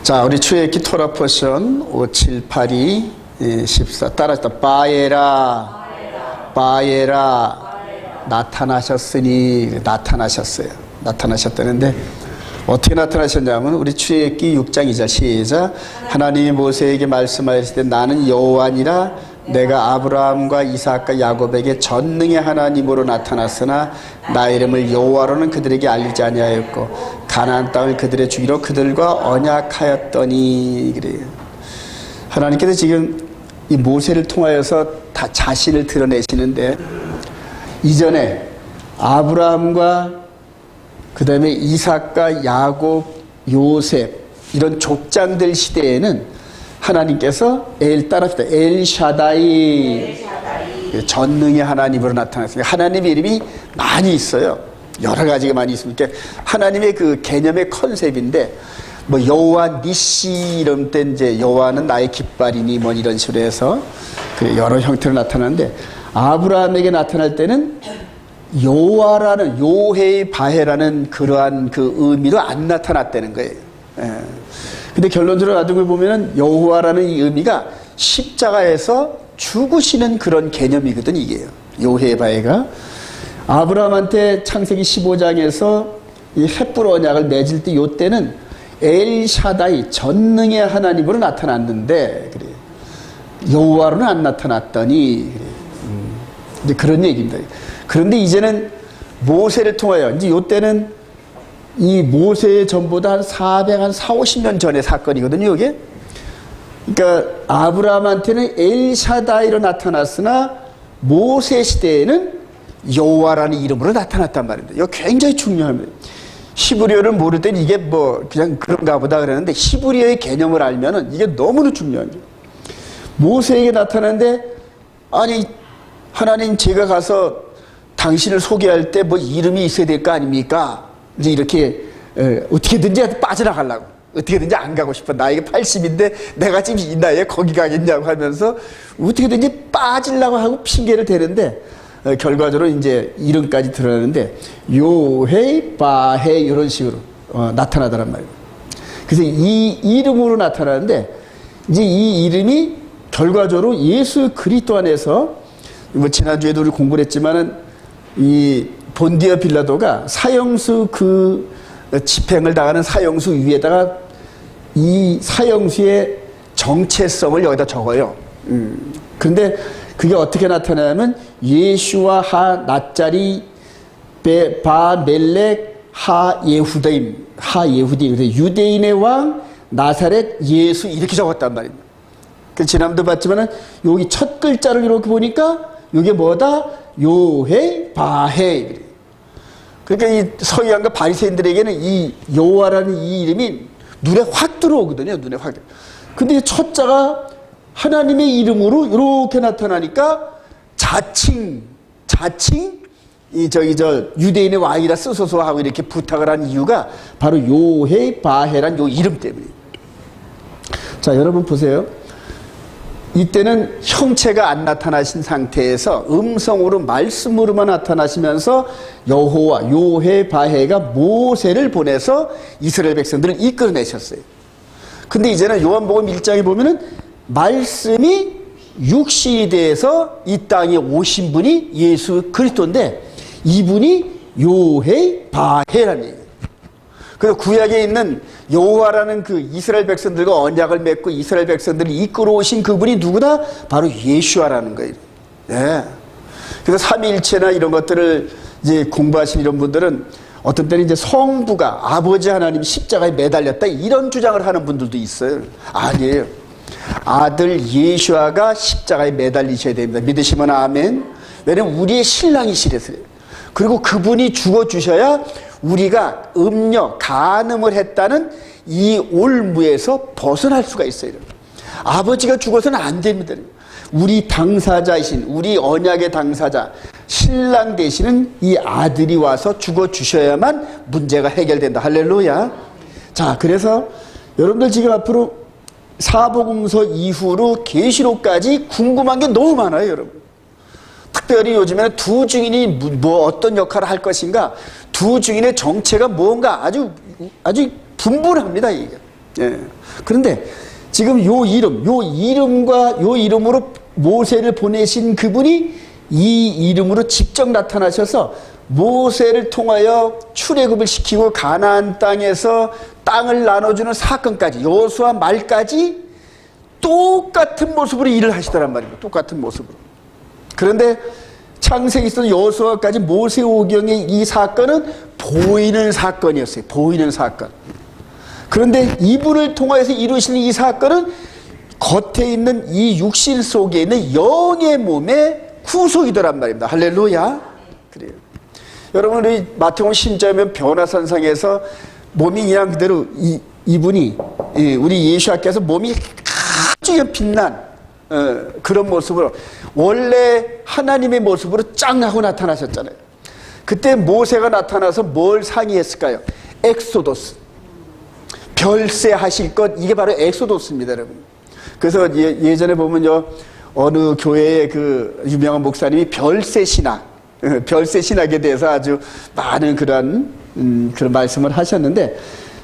자, 우리 출애굽기 토라 포션 5, 7, 8, 2, 14 따라서 바에라 나타나셨으니 나타나셨어요. 나타나셨다는데 어떻게 나타나셨냐면 우리 출애굽기 6장 2절 시작. 하나님이 모세에게 말씀하셨을 때 나는 여호와니라 내가 아브라함과 이삭과 야곱에게 전능의 하나님으로 나타났으나 나의 이름을 여호와로는 그들에게 알리지 아니하였고 가나안 땅을 그들의 주기로 그들과 언약하였더니 그래요. 하나님께서 지금 이 모세를 통하여서 다 자신을 드러내시는데 이전에 아브라함과 그 다음에 이삭과 야곱, 요셉 이런 족장들 시대에는 하나님께서 엘샤다이 전능의 하나님으로 나타났어요. 하나님의 이름이 많이 있어요. 여러 가지가 많이 있으니까 하나님의 그 개념의 컨셉인데 뭐 여호와 니시 이런 때 이제 여호와는 나의 깃발이니 뭐 이런 식으로 해서 그 여러 형태로 나타나는데 아브라함에게 나타날 때는 여호와라는 요헤 바헤라는 그러한 그 의미로 안 나타났다는 거예요. 예. 근데 결론적으로 나중에 보면은 여호와라는 이 의미가 십자가에서 죽으시는 그런 개념이거든 이게요. 요헤 바헤가 아브라함한테 창세기 15장에서 이 헷불 언약을 맺을 때 요때는 엘샤다이 전능의 하나님으로 나타났는데 그래요. 여호와로는 안 나타났더니 그래요. 이제 그런 얘기입니다. 그런데 이제는 모세를 통하여 이제 요때는 이 모세의 전보다 한 450년 전의 사건이거든요, 이게. 그러니까 아브라함한테는 엘샤다이로 나타났으나 모세 시대에는 여호와라는 이름으로 나타났단 말입니다. 이거 굉장히 중요합니다. 히브리어를 모를 땐 이게 뭐 그냥 그런가 보다 그러는데 히브리어의 개념을 알면은 이게 너무나 중요한 거예요. 모세에게 나타났는데 아니 하나님 제가 가서 당신을 소개할 때 뭐 이름이 있어야 될 거 아닙니까? 이제 이렇게 어떻게든지 빠져나가려고 어떻게든지 안 가고 싶어. 나이가 80인데 내가 지금 이 나이에 거기 가겠냐고 하면서 어떻게든지 빠지려고 하고 핑계를 대는데 결과적으로 이제 이름까지 드러나는데 요헤 바헤 이런 식으로 나타나더란 말이에요. 그래서 이 이름으로 나타나는데 이제 이 이름이 결과적으로 예수 그리스도 안에서 뭐 지난주에도 우리 공부를 했지만은 이 본디어 빌라도가 사형수 그 집행을 당하는 사형수 위에다가 이 사형수의 정체성을 여기다 적어요. 그런데 그게 어떻게 나타나냐면 예슈와 하 낫자리 바 멜렉 하 예후다임 하 예후디 유대인의 왕 나사렛 예수 이렇게 적었단 말입니다. 지난번도 봤지만은 여기 첫 글자를 이렇게 보니까 이게 뭐다? 요헤 바헤. 그러니까 이 서기관과 바리새인들에게는 이 여호와라는 이 이름이 눈에 확 들어오거든요. 눈에 확. 근데 첫 자가 하나님의 이름으로 이렇게 나타나니까 자칭 이 유대인의 왕이라 쓰소서 하고 이렇게 부탁을 한 이유가 바로 요헤 바헤란 요 이름 때문이에요. 자, 여러분 보세요. 이때는 형체가 안 나타나신 상태에서 음성으로 말씀으로만 나타나시면서 여호와 요헤 바헤가 모세를 보내서 이스라엘 백성들을 이끌어내셨어요. 근데 이제는 요한복음 1장에 보면은 말씀이 육신이 돼서 이 땅에 오신 분이 예수 그리스도인데 이분이 요헤 바헤라는 얘기예요. 그래서 구약에 있는 여호와라는 그 이스라엘 백성들과 언약을 맺고 이스라엘 백성들을 이끌어 오신 그분이 누구다? 바로 예수아라는 거예요. 예. 그래서 삼위일체나 이런 것들을 이제 공부하신 이런 분들은 어떤 때는 이제 성부가 아버지 하나님 십자가에 매달렸다 이런 주장을 하는 분들도 있어요. 아니에요. 아들 예수아가 십자가에 매달리셔야 됩니다. 믿으시면 아멘. 왜냐면 우리의 신랑이시래서요. 그리고 그분이 죽어주셔야 우리가 간음을 했다는 이 올무에서 벗어날 수가 있어요. 아버지가 죽어서는 안 됩니다. 우리 당사자이신 우리 언약의 당사자 신랑 되시는 이 아들이 와서 죽어주셔야만 문제가 해결된다. 할렐루야. 자, 그래서 여러분들 지금 앞으로 사복음서 이후로 계시록까지 궁금한 게 너무 많아요, 여러분. 특별히 요즘에는 두 증인이 뭐 어떤 역할을 할 것인가, 두 증인의 정체가 무언가 아주 분분합니다. 이게 예. 그런데 지금 요 이름과 요 이름으로 모세를 보내신 그분이 이 이름으로 직접 나타나셔서 모세를 통하여 출애굽을 시키고 가나안 땅에서 땅을 나눠주는 사건까지, 여호수아 말까지 똑같은 모습으로 일을 하시더란 말입니다. 똑같은 모습으로. 그런데 창세기에서 여호수아까지 모세오경의 이 사건은 보이는 사건이었어요. 보이는 사건. 그런데 이분을 통해서 이루시는 이 사건은 겉에 있는 이 육신 속에 있는 영의 몸의 구속이더란 말입니다. 할렐루야. 그래요. 여러분, 우리 마태복음 10장이면 변화산상에서 몸이 그냥 그대로 이분이, 우리 예수님께서 몸이 아주 빛난 그런 모습으로, 원래 하나님의 모습으로 짱 하고 나타나셨잖아요. 그때 모세가 나타나서 뭘 상의했을까요? 엑소도스. 별세 하실 것, 이게 바로 엑소도스입니다, 여러분. 그래서 예전에 보면요, 어느 교회의 그 유명한 목사님이 별세 신학, 별세 신학에 대해서 아주 많은 그런 말씀을 하셨는데,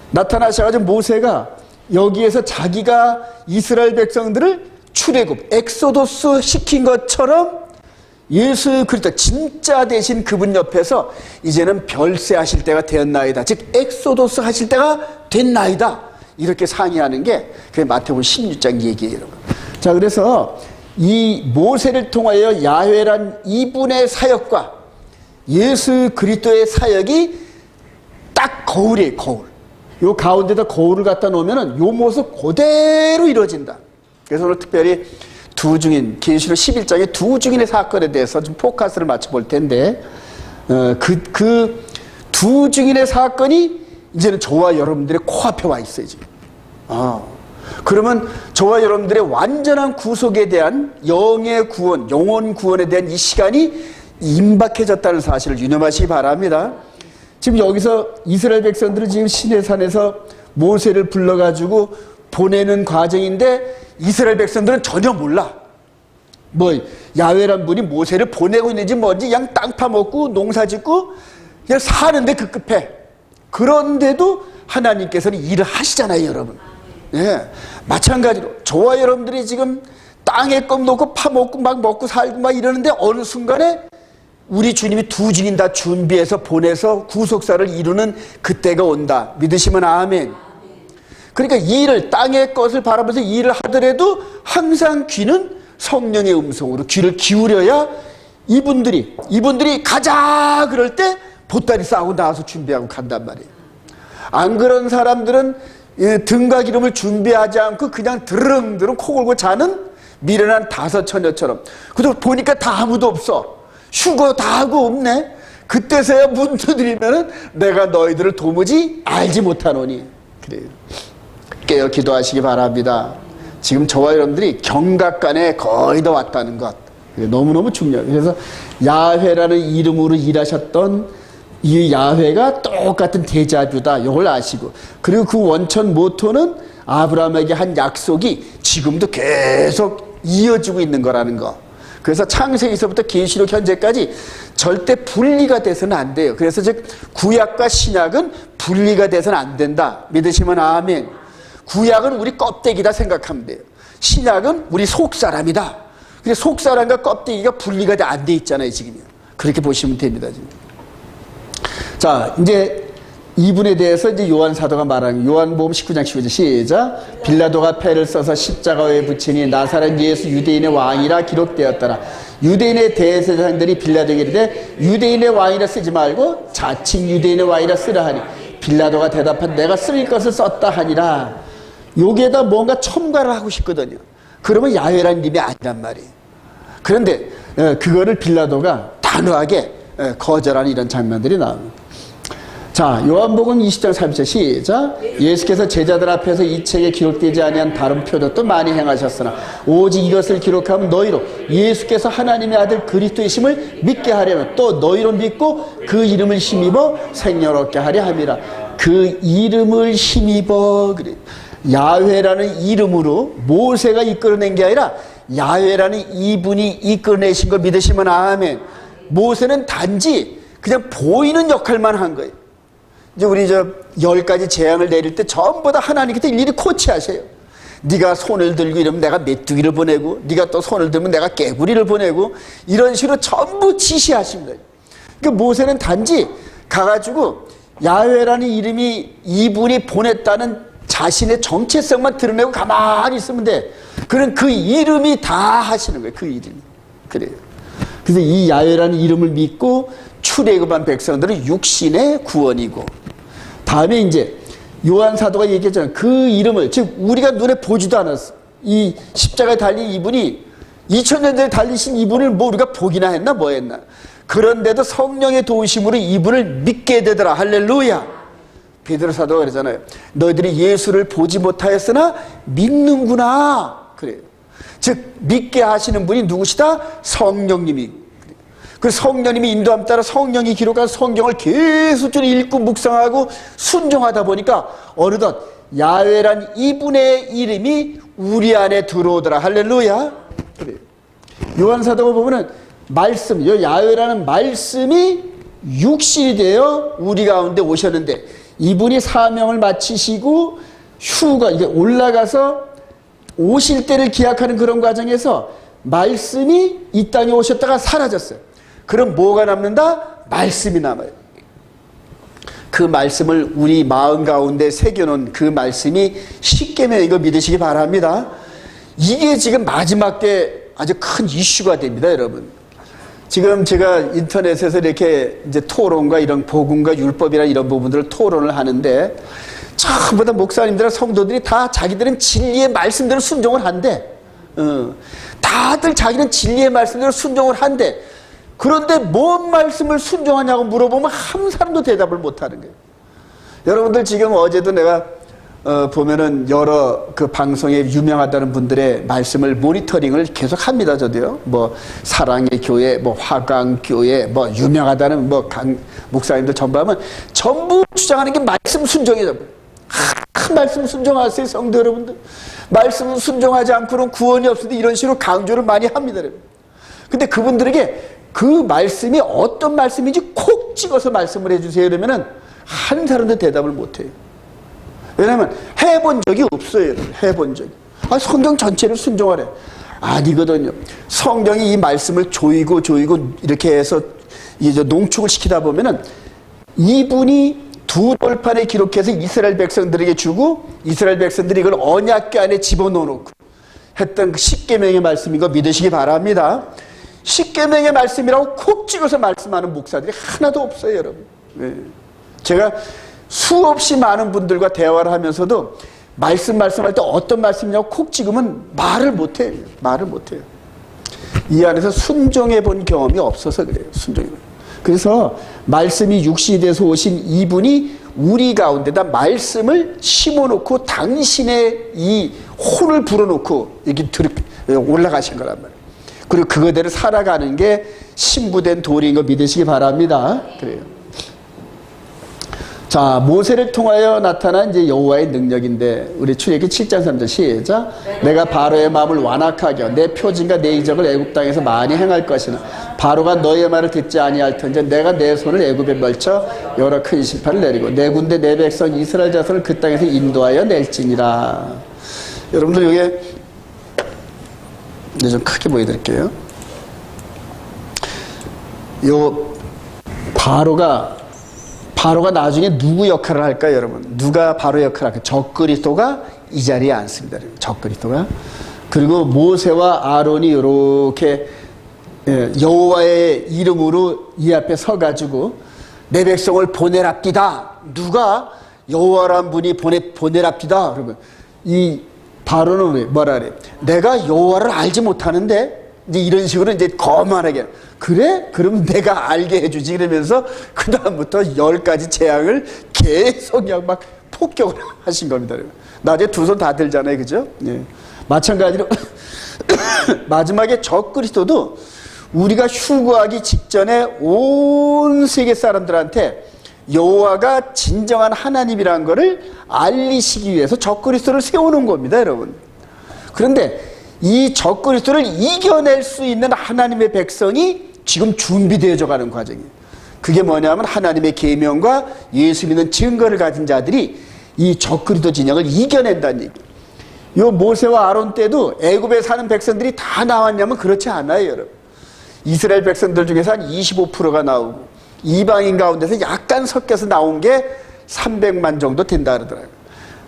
나타나셔가지고 모세가 여기에서 자기가 이스라엘 백성들을 출애굽, 엑소도스 시킨 것처럼 예수 그리스도 진짜 되신 그분 옆에서 이제는 별세 하실 때가 되었나이다. 즉 엑소도스 하실 때가 됐나이다. 이렇게 상의하는 게 그게 마태복음 16장 얘기예요. 자, 그래서 이 모세를 통하여 야훼란 이분의 사역과 예수 그리스도의 사역이 딱 거울이에요. 거울. 요 가운데다 거울을 갖다 놓으면은 요 모습 그대로 이루어진다. 그래서 오늘 특별히 두 증인, 계시록 11장의 두 증인의 사건에 대해서 좀 포커스를 맞춰볼 텐데, 그 두 증인의 사건이 이제는 저와 여러분들의 코앞에 와 있어요, 지금. 그러면 저와 여러분들의 완전한 구속에 대한 영의 구원, 영혼 구원에 대한 이 시간이 임박해졌다는 사실을 유념하시기 바랍니다. 지금 여기서 이스라엘 백성들은 지금 시내산에서 모세를 불러가지고 보내는 과정인데, 이스라엘 백성들은 전혀 몰라. 야훼란 분이 모세를 보내고 있는지 뭔지, 그냥 땅 파먹고 농사 짓고 그냥 사는데 급급해. 그런데도 하나님께서는 일을 하시잖아요, 여러분. 예. 마찬가지로 저와 여러분들이 지금 땅에 껌 놓고 파먹고 막 먹고 살고 막 이러는데, 어느 순간에 우리 주님이 두 증인 다 준비해서 보내서 구속사를 이루는 그때가 온다. 믿으시면 아멘. 그러니까 일을, 땅의 것을 바라보면서 일을 하더라도 항상 귀는 성령의 음성으로 귀를 기울여야 이분들이 가자 그럴 때 보따리 싸고 나와서 준비하고 간단 말이에요. 안 그런 사람들은 등과 기름을 준비하지 않고 그냥 드릉드릉 코 골고 자는 미련한 다섯 처녀처럼. 그래도 보니까 다 아무도 없어. 휴거 다 하고 없네. 그때서야 문 두드리면은 내가 너희들을 도무지 알지 못하노니. 그래요. 깨어 기도하시기 바랍니다. 지금 저와 여러분들이 경각간에 거의 다 왔다는 것, 너무너무 중요해요. 그래서 야훼라는 이름으로 일하셨던 이 야훼가 똑같은 데자뷰다, 이걸 아시고, 그리고 그 원천 모토는 아브라함에게 한 약속이 지금도 계속 이어지고 있는 거라는 거. 그래서 창세기서부터 계시록 현재까지 절대 분리가 돼서는 안 돼요. 그래서 즉 구약과 신약은 분리가 돼서는 안 된다. 믿으시면 아멘. 구약은 우리 껍데기다 생각하면 돼요. 신약은 우리 속사람이다. 근데 속사람과 껍데기가 분리가 안 돼 있잖아요, 지금. 그렇게 보시면 됩니다, 지금. 자, 이제 이분에 대해서 이제 요한 사도가 말하는, 요한복음 19장 19절 시작. 빌라도가 패를 써서 십자가에 붙이니 나사렛 예수 유대인의 왕이라 기록되었더라. 유대인의 대제사장들이 빌라도에게 이르되 유대인의 왕이라 쓰지 말고 자칭 유대인의 왕이라 쓰라 하니, 빌라도가 대답한 내가 쓸 것을 썼다 하니라. 여기에다 뭔가 첨가를 하고 싶거든요. 그러면 야훼란 님이 아니란 말이에요. 그런데 그거를 빌라도가 단호하게 거절하는 이런 장면들이 나옵니다. 자, 요한복음 20장 30절 시작. 예수께서 제자들 앞에서 이 책에 기록되지 아니한 다른 표적도 많이 행하셨으나 오직 이것을 기록하면 너희로 예수께서 하나님의 아들 그리스도이심을 믿게 하려면 또 너희로 믿고 그 이름을 힘입어 생명 얻게 하려 함이라. 그 이름을 힘입어. 그래. 야훼라는 이름으로 모세가 이끌어낸 게 아니라 야훼라는 이분이 이끌어내신 걸 믿으시면 아멘. 모세는 단지 그냥 보이는 역할만 한 거예요. 이제 우리 10가지 재앙을 내릴 때 전부 다 하나님께서 일일이 코치하세요. 네가 손을 들고 이러면 내가 메뚜기를 보내고, 네가 또 손을 들면 내가 개구리를 보내고, 이런 식으로 전부 지시하십니다. 그러니까 모세는 단지 가가지고 야훼라는 이름이 이분이 보냈다는 자신의 정체성만 드러내고 가만히 있으면 돼. 그런 그 이름이 다 하시는 거예요. 그 이름이. 그래요. 그래서 이 야훼라는 이름을 믿고 출애굽한 백성들은 육신의 구원이고, 다음에 이제 요한 사도가 얘기했잖아요. 그 이름을, 즉 우리가 눈에 보지도 않았어. 이 십자가에 달린 이분이 2000년 전에 달리신 이분을 뭐 우리가 보기나 했나 뭐 했나. 그런데도 성령의 도우심으로 이분을 믿게 되더라. 할렐루야. 베드로 사도가 그러잖아요. 너희들이 예수를 보지 못하였으나 믿는구나. 그래요. 즉 믿게 하시는 분이 누구시다? 성령님이. 그 성령님이 인도함 따라 성령이 기록한 성경을 계속 읽고 묵상하고 순종하다 보니까 어느덧 야훼란 이분의 이름이 우리 안에 들어오더라. 할렐루야. 그래요. 요한사도가 보면은 말씀, 야훼라는 말씀이 육신이 되어 우리 가운데 오셨는데, 이분이 사명을 마치시고 휴가 이게 올라가서 오실 때를 기약하는 그런 과정에서 말씀이 이 땅에 오셨다가 사라졌어요. 그럼 뭐가 남는다? 말씀이 남아요. 그 말씀을 우리 마음 가운데 새겨놓은 그 말씀이 십계명인 거 믿으시기 바랍니다. 이게 지금 마지막 때 아주 큰 이슈가 됩니다, 여러분. 지금 제가 인터넷에서 이렇게 이제 토론과 이런 복음과 율법이나 이런 부분들을 토론을 하는데, 전부 다 목사님들과 성도들이 다 자기들은 진리의 말씀대로 순종을 한대. 다들 자기는 진리의 말씀대로 순종을 한대. 그런데 뭔 말씀을 순종하냐고 물어보면 한 사람도 대답을 못하는 거예요. 여러분들 지금 어제도 내가 보면은 여러 그 방송에 유명하다는 분들의 말씀을 모니터링을 계속 합니다. 저도요. 뭐 사랑의 교회, 뭐 화강교회, 뭐 유명하다는 뭐 목사님들 전부 하면 전부 주장하는 게 말씀 순종이에요. 말씀 순종하세요, 성도 여러분들. 말씀 순종하지 않고는 구원이 없으니 이런 식으로 강조를 많이 합니다. 근데 그분들에게 그 말씀이 어떤 말씀인지 콕 찍어서 말씀을 해주세요. 그러면은 한 사람도 대답을 못해요. 왜냐면 해본 적이 없어요. 해본 적이. 성경 전체를 순종하래. 아니거든요. 성경이 이 말씀을 조이고 이렇게 해서 이제 농축을 시키다 보면은 이분이 두 돌판에 기록해서 이스라엘 백성들에게 주고, 이스라엘 백성들이 이걸 언약궤 안에 집어넣어놓고 했던 그 십계명의 말씀인 거 믿으시기 바랍니다. 십계명의 말씀이라고 콕 찍어서 말씀하는 목사들이 하나도 없어요, 여러분. 네. 제가 수없이 많은 분들과 대화를 하면서도 말씀할 때 어떤 말씀이냐고 콕 찍으면 말을 못해요. 이 안에서 순종해 본 경험이 없어서 그래요. 그래서 말씀이 육신이 돼서 오신 이분이 우리 가운데다 말씀을 심어놓고 당신의 이 혼을 불어놓고 이렇게 올라가신 거란 말이에요. 그리고 그거대로 살아가는 게 신부된 도리인 거 믿으시기 바랍니다. 그래요. 자, 모세를 통하여 나타난 이제 여호와의 능력인데, 우리 출애굽기 7장 3절 시작. 내가 바로의 마음을 완악하게 하여 내 표징과 내 이적을 애굽 땅에서 많이 행할 것이나 바로가 너의 말을 듣지 아니할 텐데 내가 내 손을 애굽에 멀쳐 여러 큰 심판을 내리고 내 군대 내 백성 이스라엘 자손을 그 땅에서 인도하여 낼지니라. 여러분들 여기에 이제 좀 크게 보여드릴게요. 요 바로가 나중에 누구 역할을 할까요, 여러분? 누가 바로 역할을 할까요? 적그리스도가 이 자리에 앉습니다. 적그리스도가. 그리고 모세와 아론이 이렇게 여호와의 이름으로 이 앞에 서가지고 내 백성을 보내랍디다. 누가? 여호와란 분이 보내랍디다. 그러면 이 바로는 뭐라 그래? 내가 여호와를 알지 못하는데? 이제 이런 식으로 이제 거만하게. 그래? 그럼 내가 알게 해주지. 이러면서 그다음부터 10가지 재앙을 계속 그냥 막 폭격을 하신 겁니다. 나중에 두 손 다 들잖아요. 그죠? 예. 마찬가지로 마지막에 적그리스도도 우리가 휴거하기 직전에 온 세계 사람들한테 여호와가 진정한 하나님이라는 것을 알리시기 위해서 적그리스도를 세우는 겁니다, 여러분. 그런데 이 적그리스도를 이겨낼 수 있는 하나님의 백성이 지금 준비되어져 가는 과정이에요. 그게 뭐냐면 하나님의 계명과 예수 믿는 증거를 가진 자들이 이 적그리스도 진영을 이겨낸다는 얘기예요. 요 모세와 아론 때도 애굽에 사는 백성들이 다 나왔냐면 그렇지 않아요, 여러분. 이스라엘 백성들 중에서 한 25%가 나오고 이방인 가운데서 약간 섞여서 나온 게 300만 정도 된다 그러더라고요.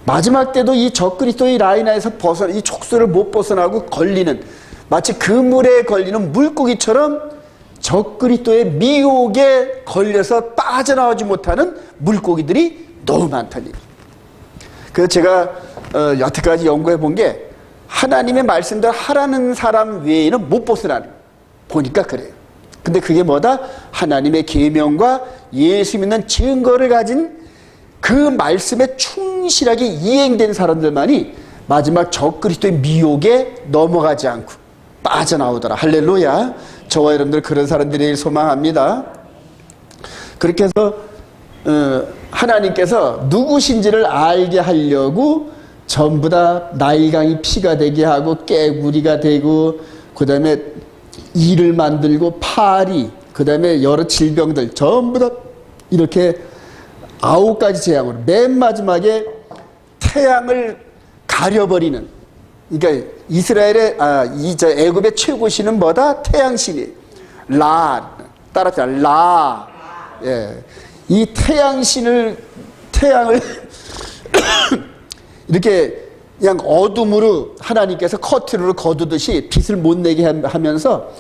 마지막 때도 이 적그리스도의 라인에서 이 촉수를 못 벗어나고 걸리는, 마치 그물에 걸리는 물고기처럼 적그리스도의 미혹에 걸려서 빠져나오지 못하는 물고기들이 너무 많다는 얘기예요. 그래서 제가 여태까지 연구해 본 게 하나님의 말씀대로 하라는 사람 외에는 못 벗어나는, 보니까 그래요. 근데 그게 뭐다? 하나님의 계명과 예수 믿는 증거를 가진 그 말씀에 충실하게 이행된 사람들만이 마지막 적그리스도의 미혹에 넘어가지 않고 빠져나오더라. 할렐루야. 저와 여러분들 그런 사람들이 소망합니다. 그렇게 해서 하나님께서 누구신지를 알게 하려고 전부 다 나일강이 피가 되게 하고 깨구리가 되고, 그 다음에 이를 만들고 파리, 그 다음에 여러 질병들 전부 다 이렇게 9가지 재앙으로 맨 마지막에 태양을 가려버리는, 그러니까 이스라엘의 애굽의 최고신은 뭐다? 태양신이에요. 라, 따라서 라. 예. 이 태양을 이렇게 그냥 어둠으로 하나님께서 커튼으로 거두듯이 빛을 못 내게 하면서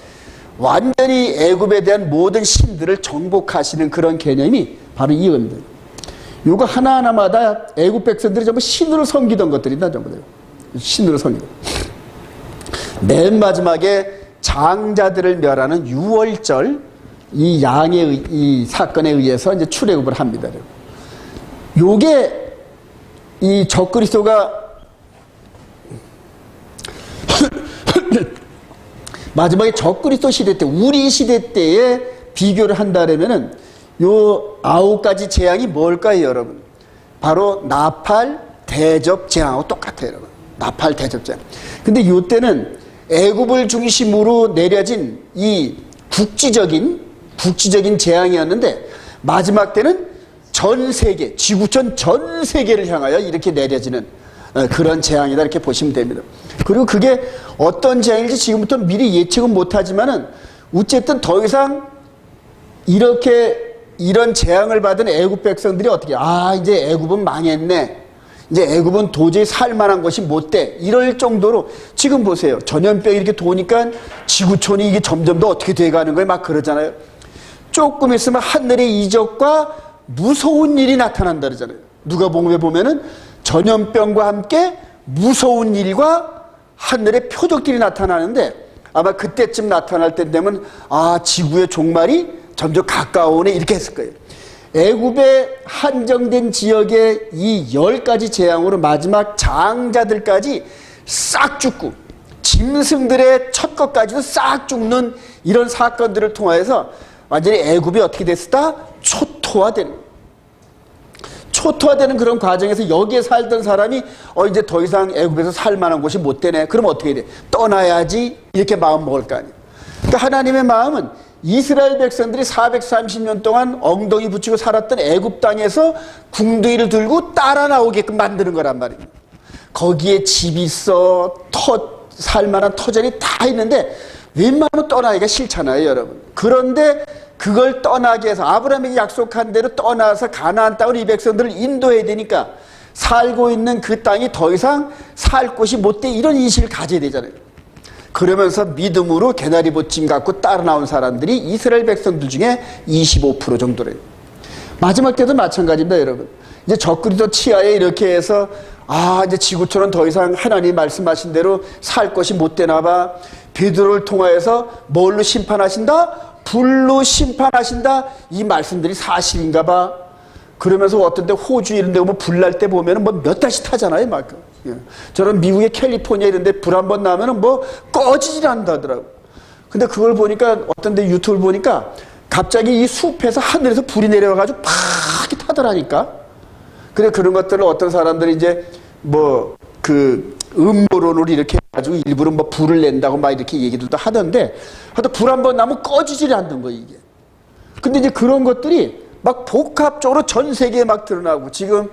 완전히 애굽에 대한 모든 신들을 정복하시는 그런 개념이 바로 이겁니다. 요거 하나하나마다 애굽 백성들이 전부 신으로 섬기던 것들이다, 전부 다. 신으로 섬기던. 맨 마지막에 장자들을 멸하는 유월절, 이 양의 이 사건에 의해서 이제 출애굽을 합니다. 요게 이 적그리스도가 마지막에 적그리스도 시대 때, 우리 시대 때에 비교를 한다면은 요 9가지 재앙이 뭘까요, 여러분? 바로 나팔, 대접, 재앙하고 똑같아요, 여러분. 나팔, 대접, 재앙. 근데 요 때는 애굽을 중심으로 내려진 이 국지적인 재앙이었는데, 마지막 때는 전 세계, 지구촌 전 세계를 향하여 이렇게 내려지는 그런 재앙이다, 이렇게 보시면 됩니다. 그리고 그게 어떤 재앙인지 지금부터 미리 예측은 못하지만은 어쨌든 더 이상 이런 재앙을 받은 애굽 백성들이 어떻게, 이제 애굽은 망했네, 이제 애굽은 도저히 살만한 것이 못 돼, 이럴 정도로, 지금 보세요, 전염병이 이렇게 도니까 지구촌이 이게 점점 더 어떻게 돼가는 거예요, 막 그러잖아요. 조금 있으면 하늘의 이적과 무서운 일이 나타난다 그러잖아요. 누가복음에 보면은 전염병과 함께 무서운 일과 하늘의 표적들이 나타나는데, 아마 그때쯤 나타날 때 되면 지구의 종말이 점점 가까워오네, 이렇게 했을 거예요. 애굽의 한정된 지역의 이 10가지 재앙으로 마지막 장자들까지 싹 죽고 짐승들의 첫 것까지도 싹 죽는 이런 사건들을 통하여서 완전히 애굽이 어떻게 됐을까? 초토화되는 그런 과정에서 여기에 살던 사람이 이제 더 이상 애굽에서 살만한 곳이 못 되네. 그럼 어떻게 돼? 떠나야지, 이렇게 마음 먹을 거 아니에요. 그러니까 하나님의 마음은 이스라엘 백성들이 430년 동안 엉덩이 붙이고 살았던 애굽 땅에서 궁둥이를 들고 따라 나오게끔 만드는 거란 말이에요. 거기에 집이 있어, 살만한 터전이 다 있는데 웬만하면 떠나기가 싫잖아요, 여러분. 그런데 그걸 떠나게 해서 아브라함에게 약속한 대로 떠나서 가나안 땅으로 이 백성들을 인도해야 되니까 살고 있는 그 땅이 더 이상 살 곳이 못 돼, 이런 인식을 가져야 되잖아요. 그러면서 믿음으로 개나리봇짐 갖고 따라 나온 사람들이 이스라엘 백성들 중에 25% 정도래요. 마지막 때도 마찬가지입니다, 여러분. 이제 적그리스도 치하에 이렇게 해서 이제 지구촌은 더 이상 하나님 말씀하신 대로 살 것이 못 되나 봐. 베드로를 통하여서 뭘로 심판하신다? 불로 심판하신다. 이 말씀들이 사실인가 봐. 그러면서 어떤 데 호주 이런 데 보면 불 날 때 보면은 뭐 몇 달씩 타잖아요, 막. 저는 미국의 캘리포니아 이런 데 불 한 번 나면은 뭐 꺼지질 않다더라고. 근데 그걸 보니까 어떤 데 유튜브를 보니까 갑자기 이 숲에서 하늘에서 불이 내려와가지고 팍 이렇게 타더라니까. 그래, 그런 것들을 어떤 사람들이 이제 뭐 그 음모론으로 이렇게 해가지고 일부러 뭐 불을 낸다고 막 이렇게 얘기들도 하던데, 하여튼 불 한 번 나면 꺼지질 않는 거예요, 이게. 근데 이제 그런 것들이 막 복합적으로 전 세계에 막 드러나고, 지금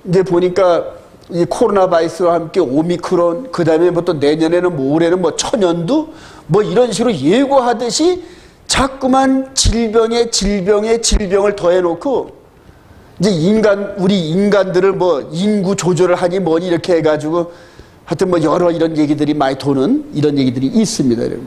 이제 보니까 이 코로나 바이러스와 함께 오미크론, 그 다음에 뭐 또 내년에는 뭐 올해는 뭐 천연두, 뭐 이런 식으로 예고하듯이 자꾸만 질병을 더해놓고, 이제 우리 인간들을 뭐 인구 조절을 하니 뭐니 이렇게 해가지고 하여튼 뭐 여러 이런 얘기들이 많이 도는 이런 얘기들이 있습니다, 여러분.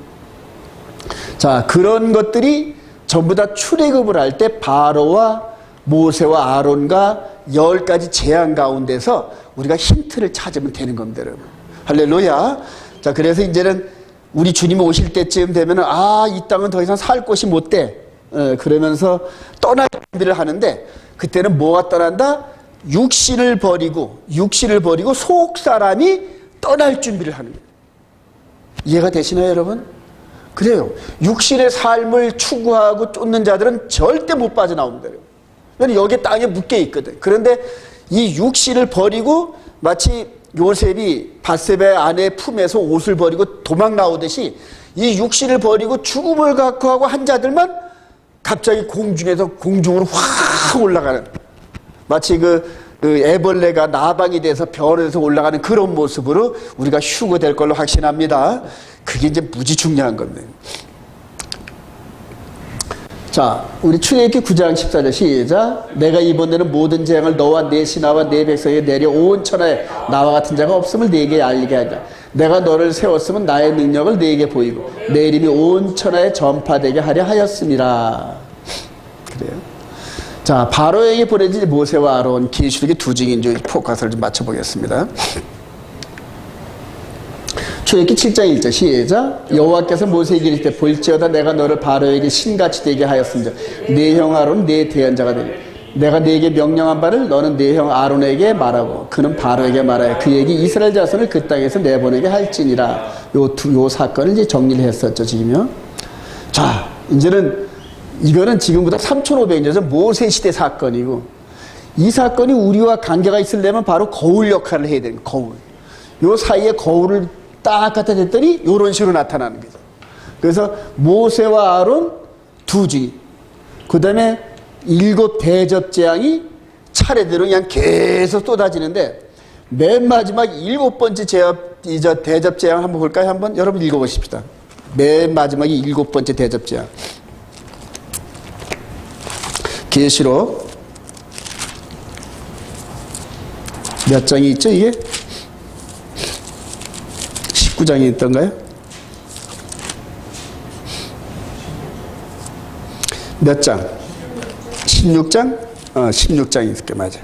자, 그런 것들이 전부 다 출애굽을 할 때 바로와 모세와 아론과 10가지 재앙 가운데서 우리가 힌트를 찾으면 되는 겁니다, 여러분. 할렐루야. 자, 그래서 이제는 우리 주님 오실 때쯤 되면은, 이 땅은 더 이상 살 곳이 못 돼. 그러면서 떠날 준비를 하는데, 그때는 뭐가 떠난다? 육신을 버리고 속 사람이 떠날 준비를 하는 거예요. 이해가 되시나요, 여러분? 그래요. 육신의 삶을 추구하고 쫓는 자들은 절대 못 빠져나옵니다. 왜냐하면 여기 땅에 묶여 있거든. 그런데 이 육신을 버리고 마치 요셉이 밧세바의 아내 품에서 옷을 버리고 도망 나오듯이 이 육신을 버리고 죽음을 각오하고 한 자들만 갑자기 공중으로 확 올라가는, 마치 그 애벌레가 나방이 돼서 별에서 올라가는 그런 모습으로 우리가 휴거될 걸로 확신합니다. 그게 이제 무지 중요한 겁니다. 자, 우리 출애굽기 9장 14절 시작. 내가 이번에는 모든 재앙을 너와 내 신하와 내 백성에게 내려 온 천하에 나와 같은 자가 없음을 네게 알게 하자. 내가 너를 세웠으면 나의 능력을 네게 보이고 내 이름이 온 천하에 전파되게 하려 하였음이라. 그래요. 자, 바로에게 보내진 모세와 아론, 계시록의 두 증인줄 포커스를 좀 맞춰보겠습니다. 출애굽기 7장 1절 시작. 여호와께서 모세에게 이르시되 볼지어다 내가 너를 바로에게 신같이 되게 하였은즉 네 형 아론 네 대언자가 되리. 내가 네게 명령한 바를 너는 네 형 아론에게 말하고 그는 바로에게 말하여 그에게 이스라엘 자손을 그 땅에서 내보내게 할지니라. 요 사건을 이제 정리를 했었죠, 지금요. 자, 이제는 이거는 지금부터 3500년 전 모세 시대 사건이고, 이 사건이 우리와 관계가 있으려면 바로 거울 역할을 해야 되는 거예요. 거울. 요 사이에 거울을 딱 갖다 댔더니 이런 식으로 나타나는 거죠. 그래서 모세와 아론 두 증인, 그 다음에 7 대접 재앙이 차례대로 그냥 계속 쏟아지는데, 맨 마지막 7번째 대접 재앙 한번 볼까요? 한번 여러분 읽어보십시다. 맨 마지막이 7번째 대접 재앙. 계시록 몇 장이 있죠, 이게? 19장이 있던가요? 몇 장? 16장? 16장이 있을 게 맞아.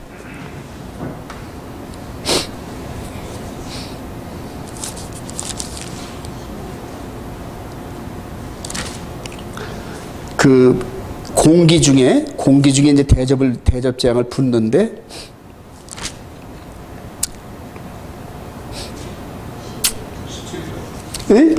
그 공기 중에 이제 대접 재앙을 붓는데, 네?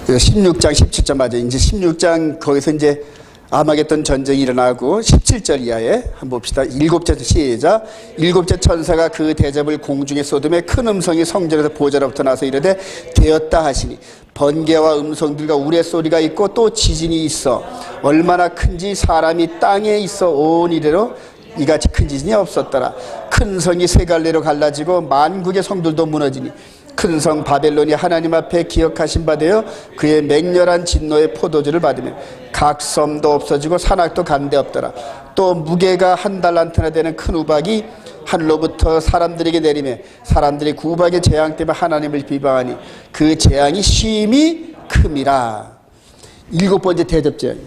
16장 17절 맞아요. 이제 16장 거기서 이제 아마겟돈 전쟁이 일어나고 17절 이하에 한번 봅시다. 7째 시작. 7째 천사가 그 대접을 공중에 쏟음에 큰 음성이 성전에서 보좌로부터 나서 이르되 되었다 하시니 번개와 음성들과 우레소리가 있고 또 지진이 있어 얼마나 큰지 사람이 땅에 있어 온 이래로 이같이 큰 지진이 없었더라. 큰 성이 세 갈래로 갈라지고 만국의 성들도 무너지니 큰 성 바벨론이 하나님 앞에 기억하신 바 되어 그의 맹렬한 진노의 포도주를 받으며 각 섬도 없어지고 산악도 간데 없더라. 또 무게가 1달란트나 되는 큰 우박이 하늘로부터 사람들에게 내리며 사람들이 그 우박의 재앙 때문에 하나님을 비방하니 그 재앙이 심히 큼이라. 7번째 대접재앙.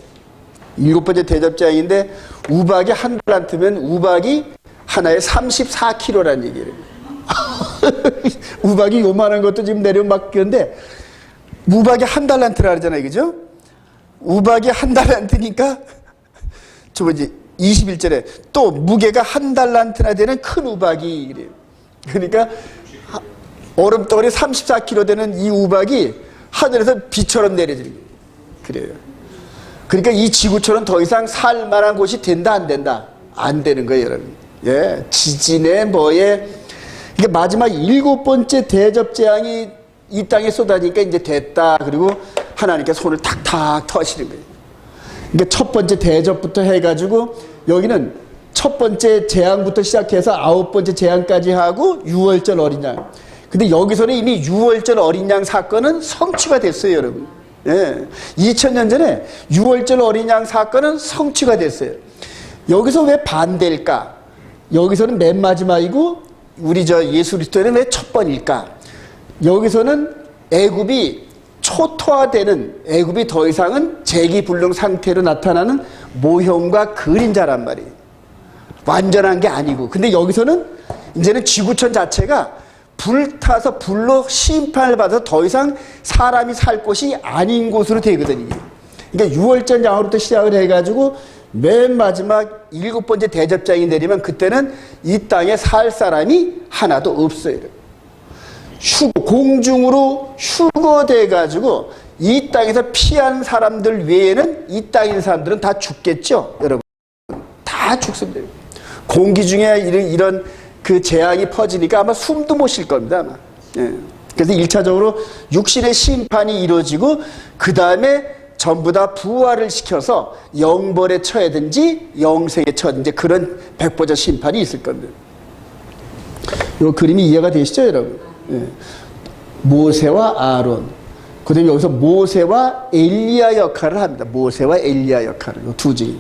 7번째 대접재앙인데, 우박이 1달란트면 우박이 하나에 34kg라는 얘기예요. 우박이 요만한 것도 지금 내려면 막 그런데, 우박이 1달란트라 그러잖아요, 그죠? 우박이 1달란트니까, 저 뭐지, 21절에 또 무게가 1달란트나 되는 큰 우박이 그래요. 그러니까 얼음덩어리 34kg 되는 이 우박이 하늘에서 비처럼 내려지는 거예요. 그래요. 그러니까 이 지구촌은 더 이상 살 만한 곳이 된다, 안 된다? 안 되는 거예요, 여러분. 예, 지진에 뭐에. 이게 마지막 7번째 대접 재앙이 이 땅에 쏟아지니까 이제 됐다. 그리고 하나님께 손을 탁탁 터시는 거예요. 그러니까 첫 번째 대접부터 해가지고 여기는 첫 번째 재앙부터 시작해서 9번째 재앙까지 하고 유월절 어린 양. 근데 여기서는 이미 유월절 어린 양 사건은 성취가 됐어요, 여러분. 예. 2000년 전에 유월절 어린 양 사건은 성취가 됐어요. 여기서 왜 반대일까? 여기서는 맨 마지막이고 우리 예수 그리스도는 왜 첫 번일까? 여기서는 애굽이 초토화되는, 애굽이 더 이상은 재기불능 상태로 나타나는 모형과 그림자란 말이에요. 완전한 게 아니고. 근데 여기서는 이제는 지구촌 자체가 불타서 불로 심판을 받아서 더 이상 사람이 살 곳이 아닌 곳으로 되거든요. 그러니까 유월절 양으로부터 시작을 해가지고 맨 마지막 7번째 대접장이 내리면 그때는 이 땅에 살 사람이 하나도 없어요. 공중으로 휴거돼가지고 이 땅에서 피한 사람들 외에는 이 땅에 있는 사람들은 다 죽겠죠, 여러분. 다 죽습니다. 공기 중에 이런 그 재앙이 퍼지니까 아마 숨도 못 쉴 겁니다, 아마. 예. 그래서 1차적으로 육신의 심판이 이루어지고 그 다음에 전부 다 부활을 시켜서 영벌에 처하든지 영생에 처하든지 그런 백보자 심판이 있을 겁니다. 이 그림이 이해가 되시죠, 여러분? 예. 모세와 아론. 그 다음에 여기서 모세와 엘리야 역할을 합니다. 모세와 엘리야 역할을. 이 두 증인.